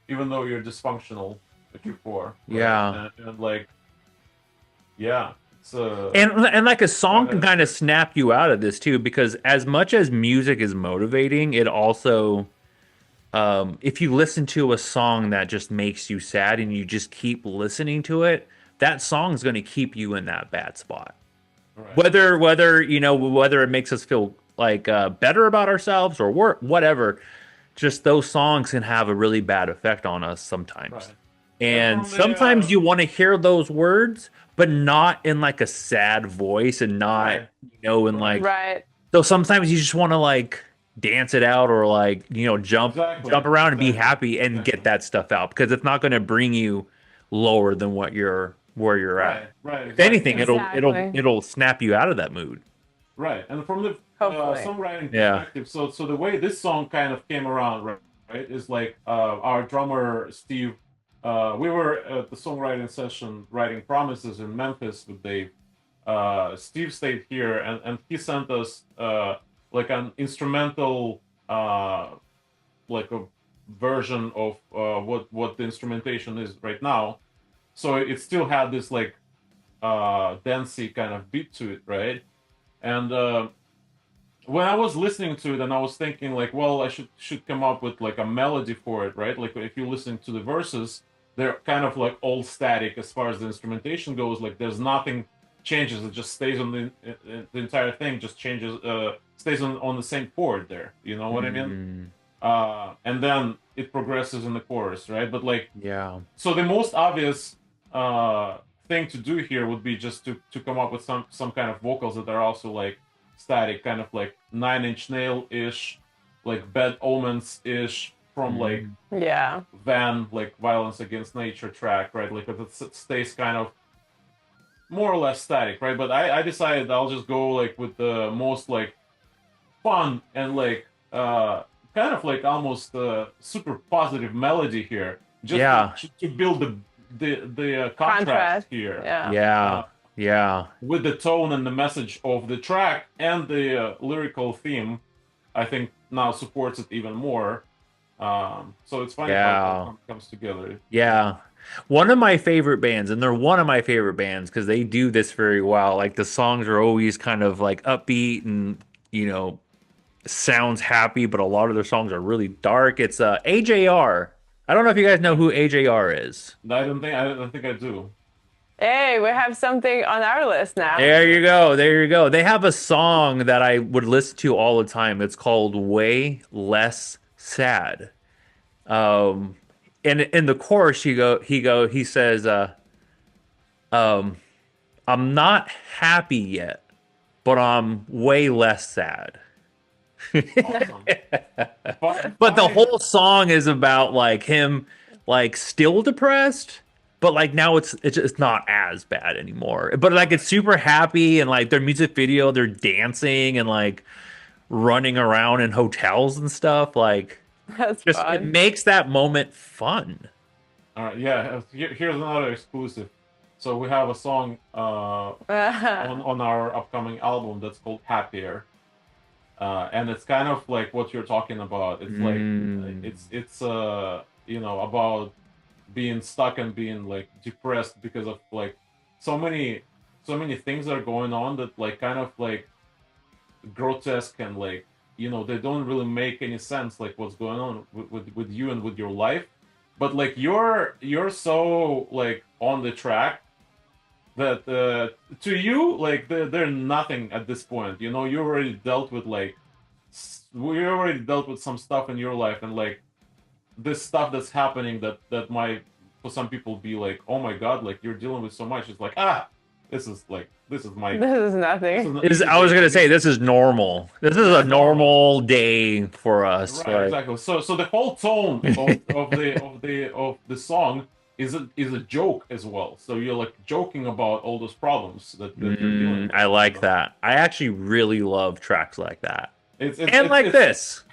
S1: even though you're dysfunctional at your core. right?
S3: Yeah.
S1: And like, yeah, it's
S3: And like a song can
S1: Right.
S3: kind of snap you out of this too, because as much as music is motivating, it also if you listen to a song that just makes you sad and you just keep listening to it, that song's going to keep you in that bad spot.
S1: right.
S3: Whether it makes us feel like better about ourselves or whatever, just those songs can have a really bad effect on us sometimes.
S1: Right.
S3: And
S1: from the,
S3: sometimes you want to hear those words, but not in like a sad voice and not,
S1: Right.
S3: in like,
S2: Right.
S3: so sometimes you just want to like dance it out or like, jump
S1: Exactly.
S3: around and be
S1: Exactly.
S3: happy and
S1: Exactly.
S3: get that stuff out because it's not going to bring you lower than where you're
S1: Right,
S3: at.
S1: right.
S3: If anything,
S2: Exactly.
S3: it'll snap you out of that mood.
S1: Right, and from the
S2: Hopefully.
S1: songwriting
S3: Yeah.
S1: perspective, so the way this song kind of came around, right, is like our drummer Steve. We were at the songwriting session writing Promises in Memphis with Dave. Steve stayed here, and he sent us like an instrumental, like a version of what the instrumentation is right now. So it still had this like dancey kind of beat to it, right? And when I was listening to it, and I was thinking like, well, I should come up with like a melody for it, right? Like if you're listening to the verses, they're kind of like all static as far as the instrumentation goes. Like there's nothing changes; it just stays on the entire thing just changes, stays on the same chord there. You know what I mean? And then it progresses in the chorus, right? But like,
S3: Yeah.
S1: so the most obvious thing to do here would be just to come up with some kind of vocals that are also like static, kind of like Nine Inch Nail ish, like Bad Omens ish from like
S2: Yeah.
S1: Van, like Violence Against Nature track, right? Like it stays kind of more or less static, right? But I decided I'll just go like with the most like fun and like kind of like almost super positive melody here, just
S3: Yeah.
S1: to build the contrast
S2: Contrast.
S1: here.
S2: Yeah.
S3: Yeah. Yeah.
S1: With the tone and the message of the track and the lyrical theme, I think now supports it even more. So it's funny how it comes together.
S3: Yeah. One of my favorite bands, and they're one of my favorite bands because they do this very well. Like the songs are always kind of like upbeat and, sounds happy, but a lot of their songs are really dark. It's AJR. I don't know if you guys know who AJR is.
S1: I don't think I do.
S2: Hey, we have something on our list now.
S3: There you go. There you go. They have a song that I would listen to all the time. It's called Way Less Sad. Um, and in the chorus, he says, um, I'm not happy yet, but I'm way less sad.
S1: Awesome.
S3: But the whole song is about like him, like still depressed, but like now it's just not as bad anymore. But like it's super happy and like their music video, they're dancing and like running around in hotels and stuff. Like
S2: That's
S3: just it
S2: fun.
S3: makes that moment fun.
S1: All right, yeah. Here's another exclusive. So we have a song on our upcoming album that's called Happier, and it's kind of like what you're talking about. It's like it's about being stuck and being like depressed because of like so many so many things are going on that like kind of like grotesque and like they don't really make any sense like what's going on with you and with your life, but like you're so like on the track that to you like they're nothing at this point. You already dealt with like we already dealt with some stuff in your life, and like this stuff that's happening that might for some people be like, oh my god, like you're dealing with so much. It's like, this is my
S2: This is
S1: this
S2: nothing.
S1: is
S3: I was gonna say this is normal. This is a normal day for us.
S1: right,
S3: Like,
S1: exactly. So the whole tone of the song is a joke as well. So you're like joking about all those problems that you're dealing with.
S3: I like that. I actually really love tracks like that.
S1: It's
S3: And like this.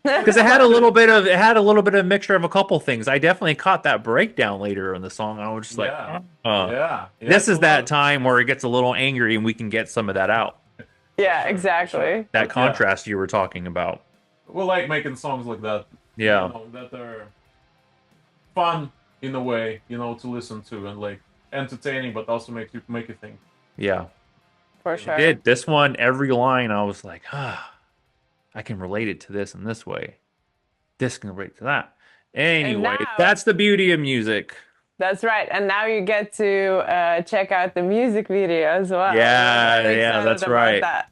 S3: Because it had a little bit of mixture of a couple things. I definitely caught that breakdown later in the song. I was just like,
S1: yeah,
S3: uh,
S1: yeah.
S3: this is
S1: So,
S3: that time where it gets a little angry and we can get some of that out.
S2: Yeah,
S1: Sure,
S2: exactly.
S1: sure.
S3: That
S1: Yeah.
S3: contrast you were talking about.
S1: We like making songs like that.
S3: Yeah.
S1: That are fun in a way, to listen to and like entertaining, but also make you think.
S3: Yeah.
S2: For
S3: It
S2: sure.
S3: did. This one, every line, I was like, I can relate it to this in this way. This can relate to that. Anyway,
S2: now-
S3: that's the beauty of music.
S2: That's right. And now you get to check out the music video as well.
S3: Yeah,
S2: We're very
S3: yeah,
S2: excited
S3: that's
S2: about
S3: right.
S2: that.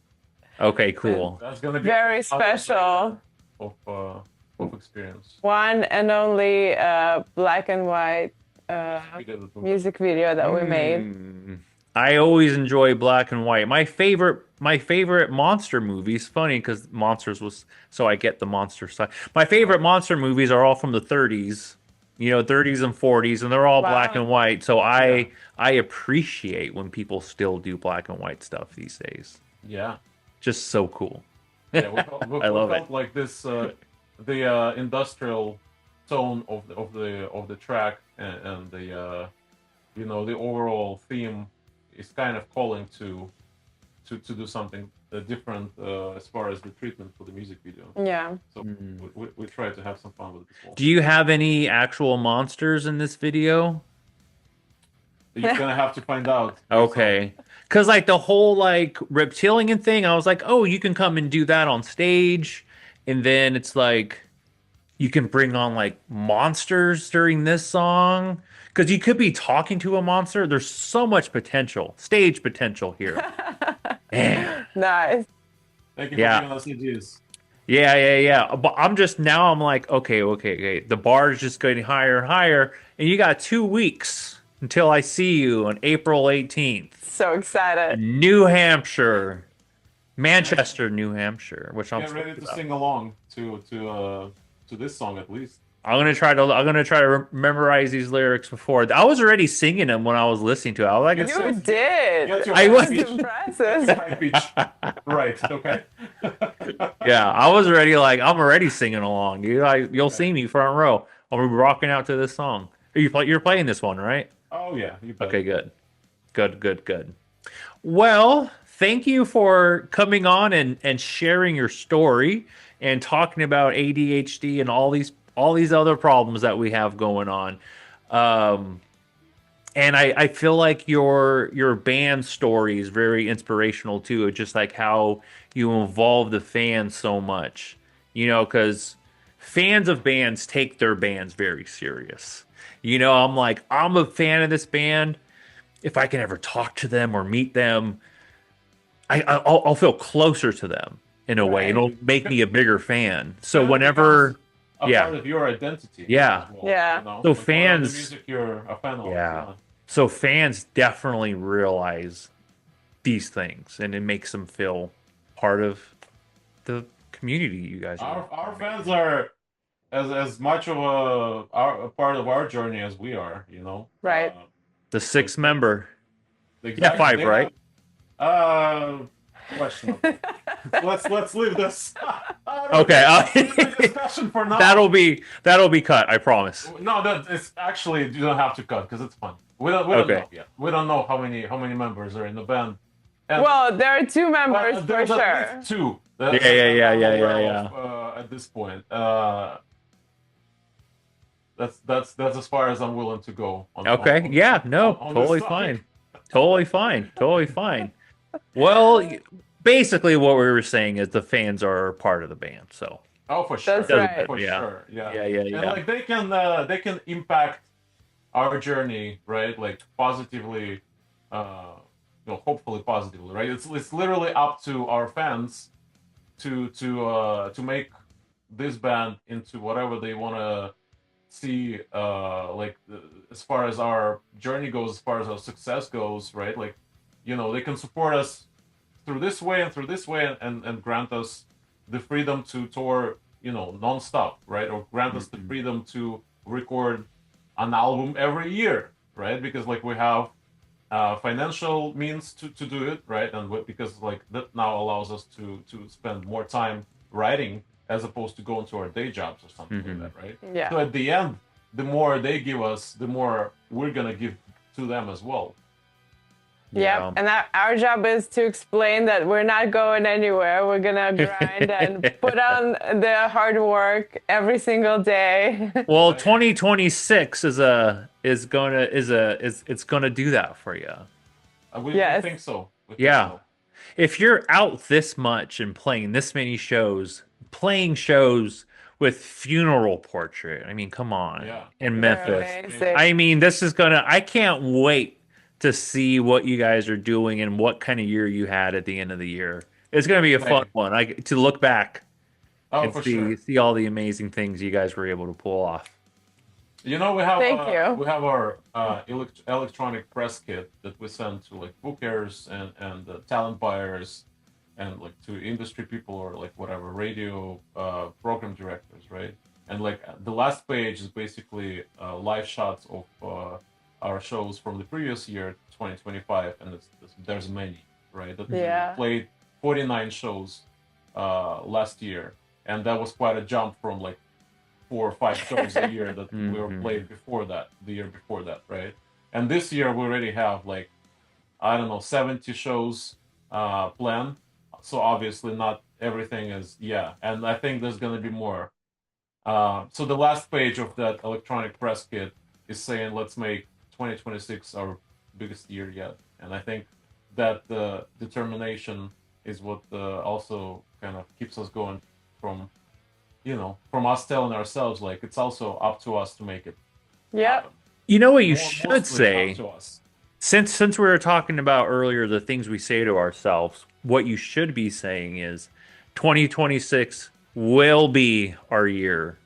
S3: Okay, cool.
S1: That's gonna be
S2: Very
S1: another
S2: special.
S1: of experience.
S2: One and only black and white music video that we made.
S3: I always enjoy black and white. My favorite monster movies. Funny because monsters was so I get the monster side. My favorite monster movies are all from the 30s, 30s and 40s, and they're all
S2: Wow.
S3: black and white. So I appreciate when people still do black and white stuff these days.
S1: Yeah.
S3: Just so cool.
S1: Yeah, we
S3: I love
S1: felt
S3: it.
S1: like this the industrial tone of the track and the the overall theme is kind of calling to do something different as far as the treatment for the music video.
S2: Yeah.
S1: So we try to have some fun with it as well.
S3: Do you have any actual monsters in this video?
S1: You're gonna have to find out.
S3: Okay. Because like the whole like reptilian thing, I was like, oh, you can come and do that on stage. And then it's like you can bring on like monsters during this song. Because you could be talking to a monster. There's so much potential, stage potential here. Man.
S2: Nice.
S1: Thank you
S3: Yeah.
S1: for giving us ideas.
S3: Yeah. But I'm like, okay. The bar is just getting higher and higher. And you got 2 weeks until I see you on April 18th.
S2: So excited.
S3: New Hampshire, Manchester, New Hampshire, which I'm
S1: Get ready
S3: stoked
S1: to
S3: about.
S1: sing along to this song at least.
S3: I'm gonna try to memorize these lyrics before. I was already singing them when I was listening to it. I was like,
S1: You
S3: it's
S2: You
S3: so-
S2: did.
S1: Get your
S3: I
S1: high
S3: was-
S1: pitch-
S2: Impressive.
S1: high pitch. Right. Okay.
S3: yeah, I was already like, I'm already singing along, dude. You'll see me front row. I'll be rocking out to this song. You're playing this one, right?
S1: Oh yeah. You bet.
S3: Okay, good. Well, thank you for coming on and sharing your story and talking about ADHD and all these other problems that we have going on. And I feel like your band story is very inspirational too. It's just like how you involve the fans so much, because fans of bands take their bands very serious. I'm like, I'm a fan of this band. if I can ever talk to them or meet them, I'll feel closer to them in a way.
S2: Right.
S3: It'll make me a bigger fan. So
S1: Kind of becomes
S3: whenever,
S1: a
S3: yeah,
S1: part of your identity
S3: yeah.
S1: as well.
S2: Yeah.
S1: You know,
S3: So
S1: like what are the
S3: fans,
S1: music you're a fan of?
S3: yeah.
S1: Yeah.
S3: So fans definitely realize these things, and it makes them feel part of the community you guys are.
S1: Our fans are as much of a part of our journey as we are. You know.
S2: Right.
S3: The
S1: Like
S3: sixth member. Yeah,
S1: exactly.
S3: five,
S1: They
S3: right?
S1: have, questionable. Let's leave this.
S3: Okay.
S1: Discussion for now.
S3: That'll be cut. I promise.
S1: No, that it's actually you don't have to cut because it's fun. We don't
S3: Okay.
S1: know yet. We don't know how many members are in the band. And,
S2: Well, there are two members for
S1: there's at
S2: sure.
S1: least two.
S3: Yeah.
S1: At this point, that's as far as I'm willing to go.
S3: Okay. Yeah. No.
S1: on this
S3: Totally
S1: topic.
S3: fine. Totally fine. Totally fine. Well, basically, what we were saying is the fans are part of the band. So.
S1: Oh, for sure.
S2: That's right.
S1: For
S3: Yeah.
S1: sure. Yeah.
S3: Yeah.
S1: And like they can impact our journey, right? Like positively, hopefully positively, right? It's literally up to our fans to make this band into whatever they want to see, as far as our journey goes, as far as our success goes, right? Like, they can support us through this way and through this way, and grant us the freedom to tour, nonstop, right? Or grant us the freedom to record an album every year, right? Because like we have financial means to do it, right? And because like that now allows us to spend more time writing as opposed to going to our day jobs or something like that, right?
S2: Yeah.
S1: So at the end, the more they give us, the more we're gonna give to them as well.
S2: Yep. And our job is to explain that we're not going anywhere. We're gonna grind and put on the hard work every single day.
S3: Well, 2026 it's gonna do that for you.
S1: We
S2: Yes.
S1: think so. We think
S3: Yeah.
S1: so.
S3: If you're out this much and playing this many shows, playing shows with funeral portrait, I mean, come on,
S1: Yeah.
S3: in
S2: They're
S3: Memphis.
S2: amazing.
S3: I mean, I can't wait to see what you guys are doing and what kind of year you had at the end of the year. It's gonna be a fun one. To look back
S1: Oh,
S3: and
S1: for
S3: see
S1: sure.
S3: see all the amazing things you guys were able to pull off.
S1: We have
S2: Thank you.
S1: we have our electronic press kit that we send to like bookers and talent buyers and like to industry people or like whatever radio program directors, right? And like the last page is basically live shots of our shows from the previous year, 2025, and there's many, right? That
S2: Yeah.
S1: we played 49 shows last year, and that was quite a jump from like 4 or 5 shows a year that we were played before that, the year before that, right? And this year we already have like, I don't know, 70 shows planned. So obviously not everything is, and I think there's gonna be more. So the last page of that electronic press kit is saying, let's make 2026 our biggest year yet. And I think that the determination is what also kind of keeps us going from us telling ourselves like it's also up to us to make it.
S2: Yep.
S3: You know what you
S1: Mostly
S3: should say?
S1: up to us.
S3: Since we were talking about earlier the things we say to ourselves, what you should be saying is 2026 will be our year.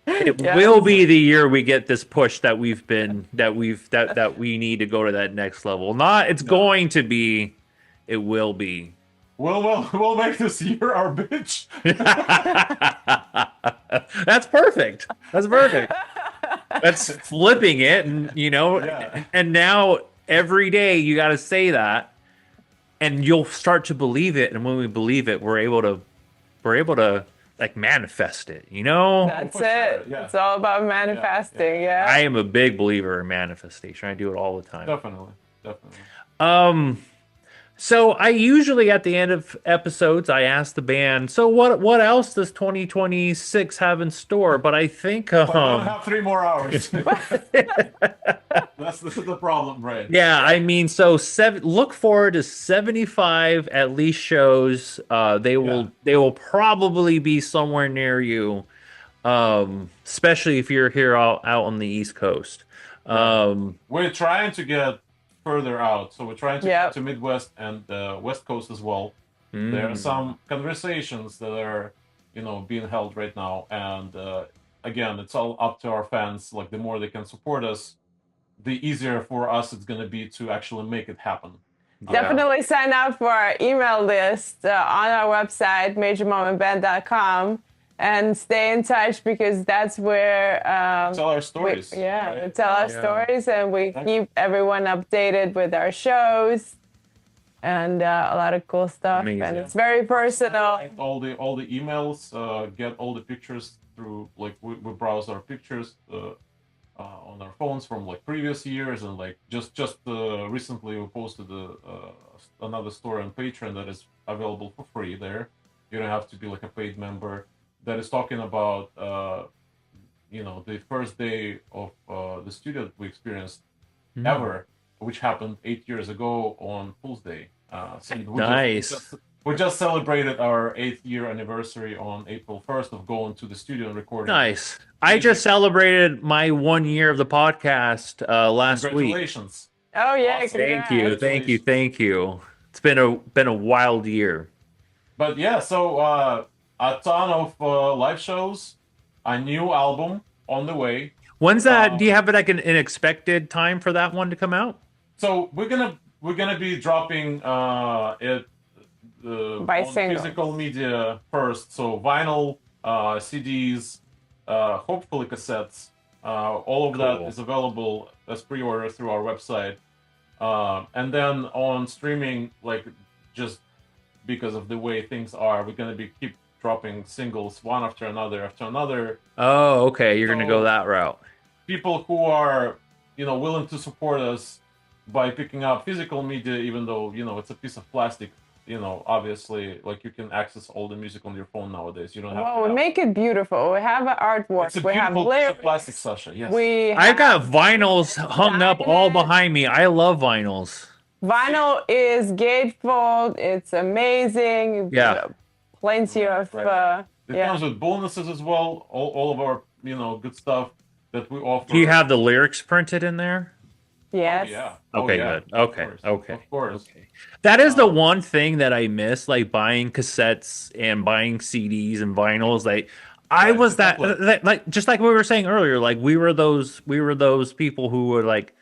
S3: It
S2: Yes.
S3: will be the year we get this push that we need to go to that next level. Not it's going to be, it will be.
S1: We'll make this year our bitch.
S3: That's perfect. That's perfect. That's flipping it, and
S1: Yeah.
S3: and now every day you got to say that, and you'll start to believe it. And when we believe it, we're able to like manifest it.
S2: That's
S1: for
S2: it.
S1: sure, yeah.
S2: It's all about manifesting. Yeah.
S3: I am a big believer in manifestation. I do it all the time.
S1: Definitely.
S3: So I usually at the end of episodes I ask the band, so what else does 2026 have in store? But I think
S1: But we don't have 3 more hours. This is the problem, right?
S3: yeah, I mean, so look forward to 75 at least shows. They will probably be somewhere near you, especially if you're here out on the East Coast.
S1: We're trying to get further out, so we're trying to
S2: Yep.
S1: get to Midwest and West Coast as well. There are some conversations that are, being held right now, and again, it's all up to our fans. Like, the more they can support us, the easier for us it's going to be to actually make it happen.
S2: Definitely sign up for our email list on our website, majormomentband.com, and stay in touch because that's where
S1: Tell our stories.
S2: we
S1: right?
S2: tell our stories and we keep everyone updated with our shows and a lot of cool stuff.
S3: Amazing.
S2: And it's very personal.
S1: All the emails, get all the pictures through, like, we browse our pictures on our phones from like previous years, and like just recently we posted another story on Patreon that is available for free there. You don't have to be like a paid member. That is talking about the first day of the studio that we experienced ever, which happened 8 years ago on Fool's Day. So
S3: Nice.
S1: we just celebrated our 8th year anniversary on April 1st of going to the studio and recording.
S3: Nice. I just celebrated my 1 year of the podcast last week.
S1: Congratulations.
S2: Oh yeah,
S1: Awesome.
S3: Thank you. It's been a wild year.
S1: But yeah, so a ton of live shows, a new album on the way.
S3: When's that? Do you have like an expected time for that one to come out?
S1: So we're gonna be dropping it
S2: By
S1: on
S2: single.
S1: physical media first. So vinyl, CDs, hopefully cassettes. All of that
S3: Cool.
S1: is available as pre-order through our website, and then on streaming, like, just because of the way things are, we're gonna be keep dropping singles one after another.
S3: Oh, okay. You're gonna
S1: So-
S3: go that route.
S1: People who are willing to support us by picking up physical media, even though it's a piece of plastic, obviously, like, you can access all the music on your phone nowadays. You don't have
S2: Well,
S1: to
S2: we
S1: have-
S2: make it beautiful. We have artwork.
S1: it's a
S2: We have
S1: beautiful piece of
S2: lyrics.
S1: plastic, Sasha. Yes.
S2: We
S3: I've got
S2: have-
S3: vinyls hung up all behind me. I love vinyls.
S2: Vinyl is gatefold. It's amazing.
S3: Yeah.
S2: Plenty of
S1: Right. It
S2: yeah.
S1: comes with bonuses as well. All of our good stuff that we offer.
S3: Do you have the lyrics printed in there?
S2: Yes.
S1: Yeah.
S3: Okay,
S1: yeah.
S3: good. Okay,
S1: Of course.
S3: okay.
S1: Of course.
S3: Okay. That is the one thing that I miss, like buying cassettes and buying CDs and vinyls. Like I
S1: Right,
S3: was that,
S1: exactly.
S3: like just like we were saying earlier, like we were those people who would like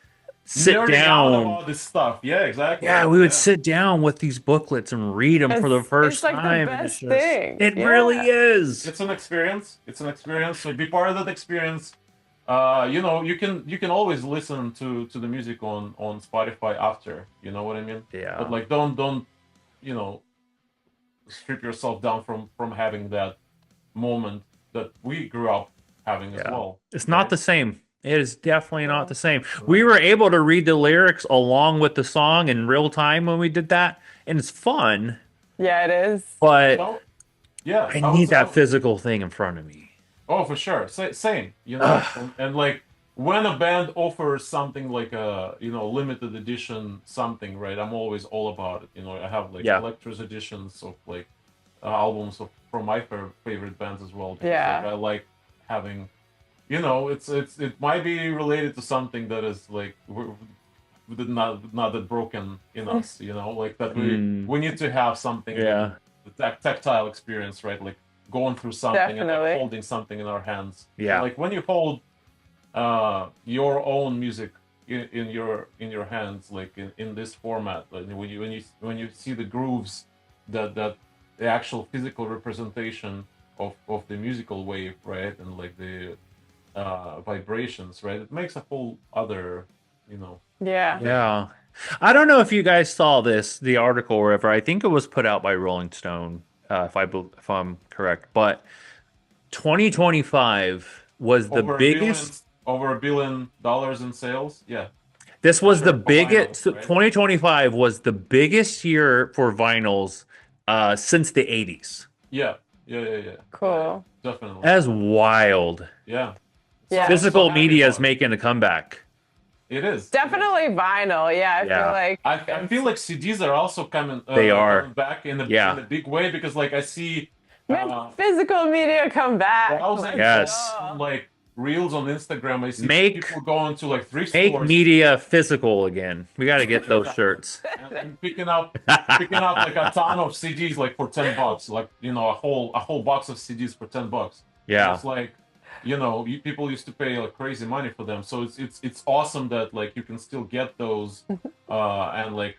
S3: sit
S1: Nerding out
S3: down.
S1: about this stuff. Yeah, exactly.
S3: Yeah, we would sit down with these booklets and read them for the
S2: It's-
S3: first
S2: it's like the
S3: time. and
S2: best thing.
S3: It
S2: Yeah.
S3: really is.
S1: It's an experience. So be part of that experience. You can always listen to the music on Spotify after. You know what I mean?
S3: Yeah.
S1: But like, don't strip yourself down from having that moment that we grew up having as
S3: Yeah.
S1: well.
S3: It's not
S1: right?
S3: the same. It is definitely not the same. We were able to read the lyrics along with the song in real time when we did that, and it's fun.
S2: Yeah, it is.
S3: But
S1: So, yeah,
S3: I
S1: would
S3: need
S1: say-
S3: that physical thing in front of me.
S1: Oh, for sure. Same. And like, when a band offers something like a limited edition something, right? I'm always all about it. I have like collector's editions of like albums from my favorite bands as well. Because,
S2: Yeah.
S1: like, I like having, it might be related to something that is like not that broken in us. Like that we need to have something.
S3: Yeah.
S1: The tactile experience, right? Like going through something and
S2: Definitely.
S1: like holding something in our hands.
S3: Yeah.
S1: Like when you hold your own music in your hands, like in this format, like when you see the grooves, that the actual physical representation of the musical wave, right, and like the vibrations, right, it makes a whole other,
S2: Yeah.
S3: Yeah. I don't know if you guys saw the article or whatever. I think it was put out by Rolling Stone, if I'm correct. But 2025 was the biggest.
S1: Over $1 billion in sales. Yeah.
S3: This was the
S1: Sure, for
S3: biggest.
S1: vinyls, right?
S3: 2025 was the biggest year for vinyls since the 80s.
S1: Yeah.
S2: Cool.
S1: Definitely.
S3: That's wild.
S1: Yeah.
S2: Yeah.
S3: Physical
S1: happy
S3: media is
S1: about it.
S3: making a comeback.
S1: It is.
S2: Definitely vinyl. Yeah, I
S3: Yeah.
S2: feel like
S1: I feel like CDs are also coming.
S3: They are.
S1: Coming back in
S3: Yeah.
S1: a big way, because like I see
S2: when physical media come back.
S1: thousands
S2: like,
S3: Yes.
S2: oh.
S1: like reels on Instagram. I see
S3: Make-
S1: people going to like thrift
S3: Make
S1: stores
S3: media physical again. We got to get those shirts.
S1: and picking up like a ton of CDs like for $10, like a whole box of CDs for $10.
S3: Yeah.
S1: It's like, people used to pay like crazy money for them. So it's awesome that like you can still get those, and like,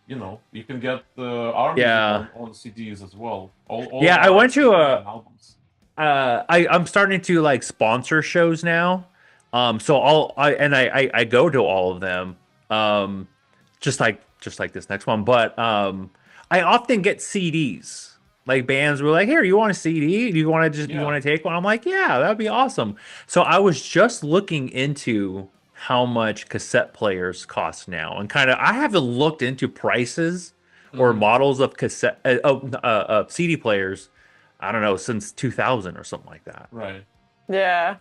S1: you can get our music
S3: Yeah.
S1: on CDs as well. All
S3: Yeah,
S1: of
S3: I
S1: our
S3: went to
S1: albums.
S3: I'm starting to like sponsor shows now. So I go to all of them. Just like this next one. But I often get CDs. Like bands were like, "Here, you want a CD? Do you want to you
S1: Yeah.
S3: want to take one?" I'm like, "Yeah, that'd be awesome." So I was just looking into how much cassette players cost now, and kind of I haven't looked into prices or models of cassette CD players. I don't know, since 2000 or something like that.
S1: Right.
S2: Yeah.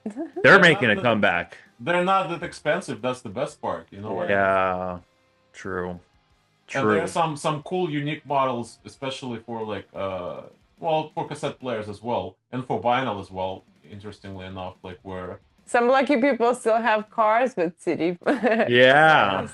S3: They're
S1: Yeah,
S3: making a
S1: not-
S3: comeback.
S1: They're not that expensive. That's the best part. Like,
S3: Yeah, true.
S1: and there
S3: True.
S1: are some cool, unique models, especially for like, for cassette players as well, and for vinyl as well. Interestingly enough, like where
S2: Some lucky people still have cars with CD.
S3: Yeah.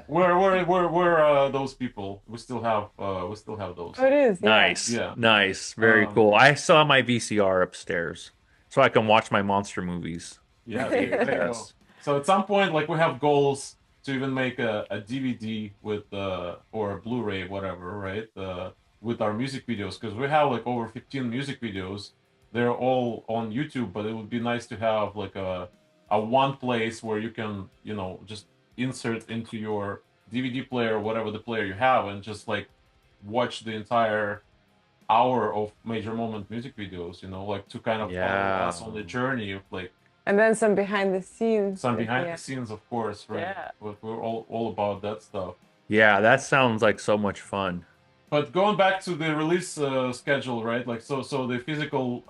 S1: we're those people. We still have those.
S2: Oh, it is. Yeah.
S3: Nice.
S1: Yeah.
S3: Nice. Very
S1: Um,
S3: cool. I saw my VCR upstairs so I can watch my monster movies.
S1: Yeah, there you go.
S3: Yes.
S1: So at some point, like we have goals to even make a DVD with or a Blu-ray, whatever, right? With our music videos, because we have like over 15 music videos. They're all on YouTube, but it would be nice to have like a one place where you can, just insert into your DVD player, whatever the player you have, and just like watch the entire hour of Major Moment music videos, like to kind of follow
S3: Yeah.
S1: us on the journey of like
S2: And then some behind the scenes.
S1: some behind
S2: Yeah.
S1: the scenes, of course, right?
S2: Yeah.
S1: We're all about that stuff.
S3: Yeah, that sounds like so much fun.
S1: But going back to the release schedule, right? Like so the physical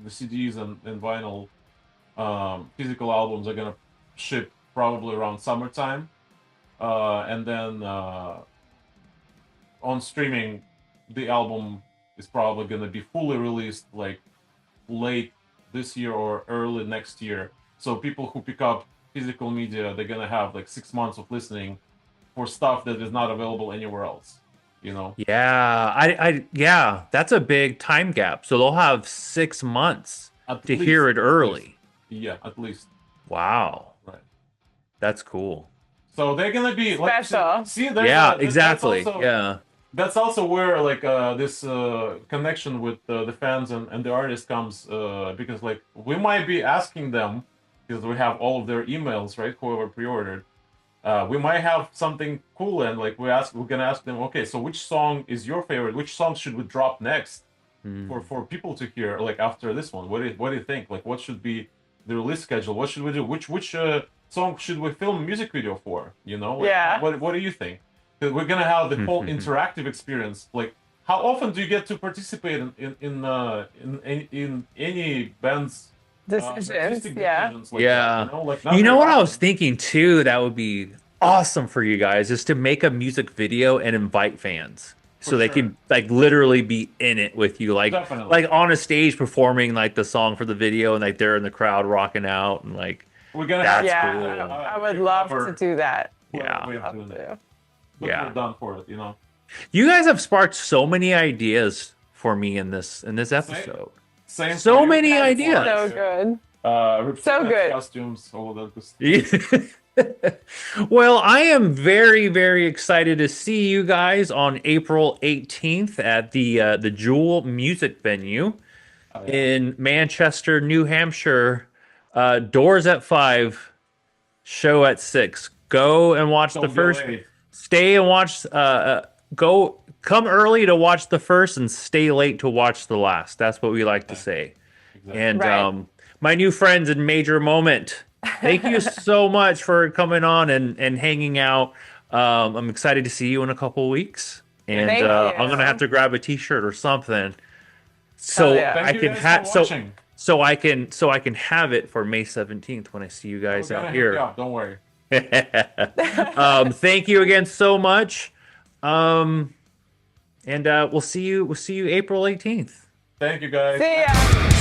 S1: the CDs and vinyl physical albums are gonna ship probably around summertime, and then on streaming, the album is probably gonna be fully released like late this year or early next year. So people who pick up physical media, they're gonna have like 6 months of listening for stuff that is not available anywhere else.
S3: Yeah, yeah, that's a big time gap. So they'll have 6 months
S1: At
S3: to
S1: least-
S3: hear it early.
S1: Yeah, at least.
S3: Wow,
S1: Right.
S3: that's cool.
S1: So they're gonna be like
S2: Special.
S1: see there's
S3: Yeah,
S1: that's
S3: exactly.
S1: also-
S3: Yeah,
S1: That's also where like this connection with the fans and the artist comes, because like we might be asking them, because we have all of their emails, right? Whoever pre-ordered, we might have something cool, and like we're gonna ask them, okay, so which song is your favorite? Which song should we drop next for people to hear? Like after this one, what do you think? Like what should be the release schedule? What should we do? Which song should we film a music video for? Like,
S2: Yeah.
S1: What do you think? Because we're gonna have the whole interactive experience. Like, how often do you get to participate in any band's
S2: Decisions.
S1: artistic
S2: Yeah.
S1: decisions like
S3: yeah.
S1: that, like, not
S3: You know
S1: very
S3: what I
S1: often.
S3: was thinking too? That would be awesome for you guys is to make a music video and invite fans. So
S1: For
S3: they
S1: sure.
S3: can like literally be in it with you, like
S1: Definitely.
S3: on a stage performing like the song for the video, and like they're in the crowd rocking out, and like
S1: We're gonna
S3: That's
S1: have
S2: Yeah.
S3: cool.
S2: I would love to do that.
S3: Yeah.
S1: Way of
S2: Love
S1: doing it.
S2: to.
S1: Look,
S3: Yeah.
S1: we're done for it.
S3: you guys have sparked so many ideas for me in this episode.
S1: Same.
S3: So
S1: for you.
S3: many
S1: Same
S3: ideas.
S1: for
S2: So
S1: us.
S2: good.
S1: So
S2: good.
S1: Costumes, all of that good stuff.
S3: Well, I am very, very excited to see you guys on April 18th at the Jewel Music Venue in Manchester, New Hampshire. Doors at 5, show at 6. Go and watch
S1: Don't
S3: the
S1: be
S3: first.
S1: late.
S3: Stay and watch. Come early to watch the first and stay late to watch the last. That's what we like to say. And
S2: Right.
S3: my new friends in Major Moment, thank you so much for coming on and hanging out. I'm excited to see you in a couple weeks, and
S2: Thank you.
S3: I'm gonna have to grab a T-shirt or something so
S2: Hell yeah.
S1: Thank
S3: I
S1: you
S3: can
S1: guys
S3: have
S1: for watching.
S3: so I can have it for May 17th when I see you guys
S1: We're gonna
S3: out
S1: hook you
S3: here.
S1: up, don't worry.
S3: Thank you again so much. And we'll see you April 18th.
S1: Thank you guys.
S2: See ya.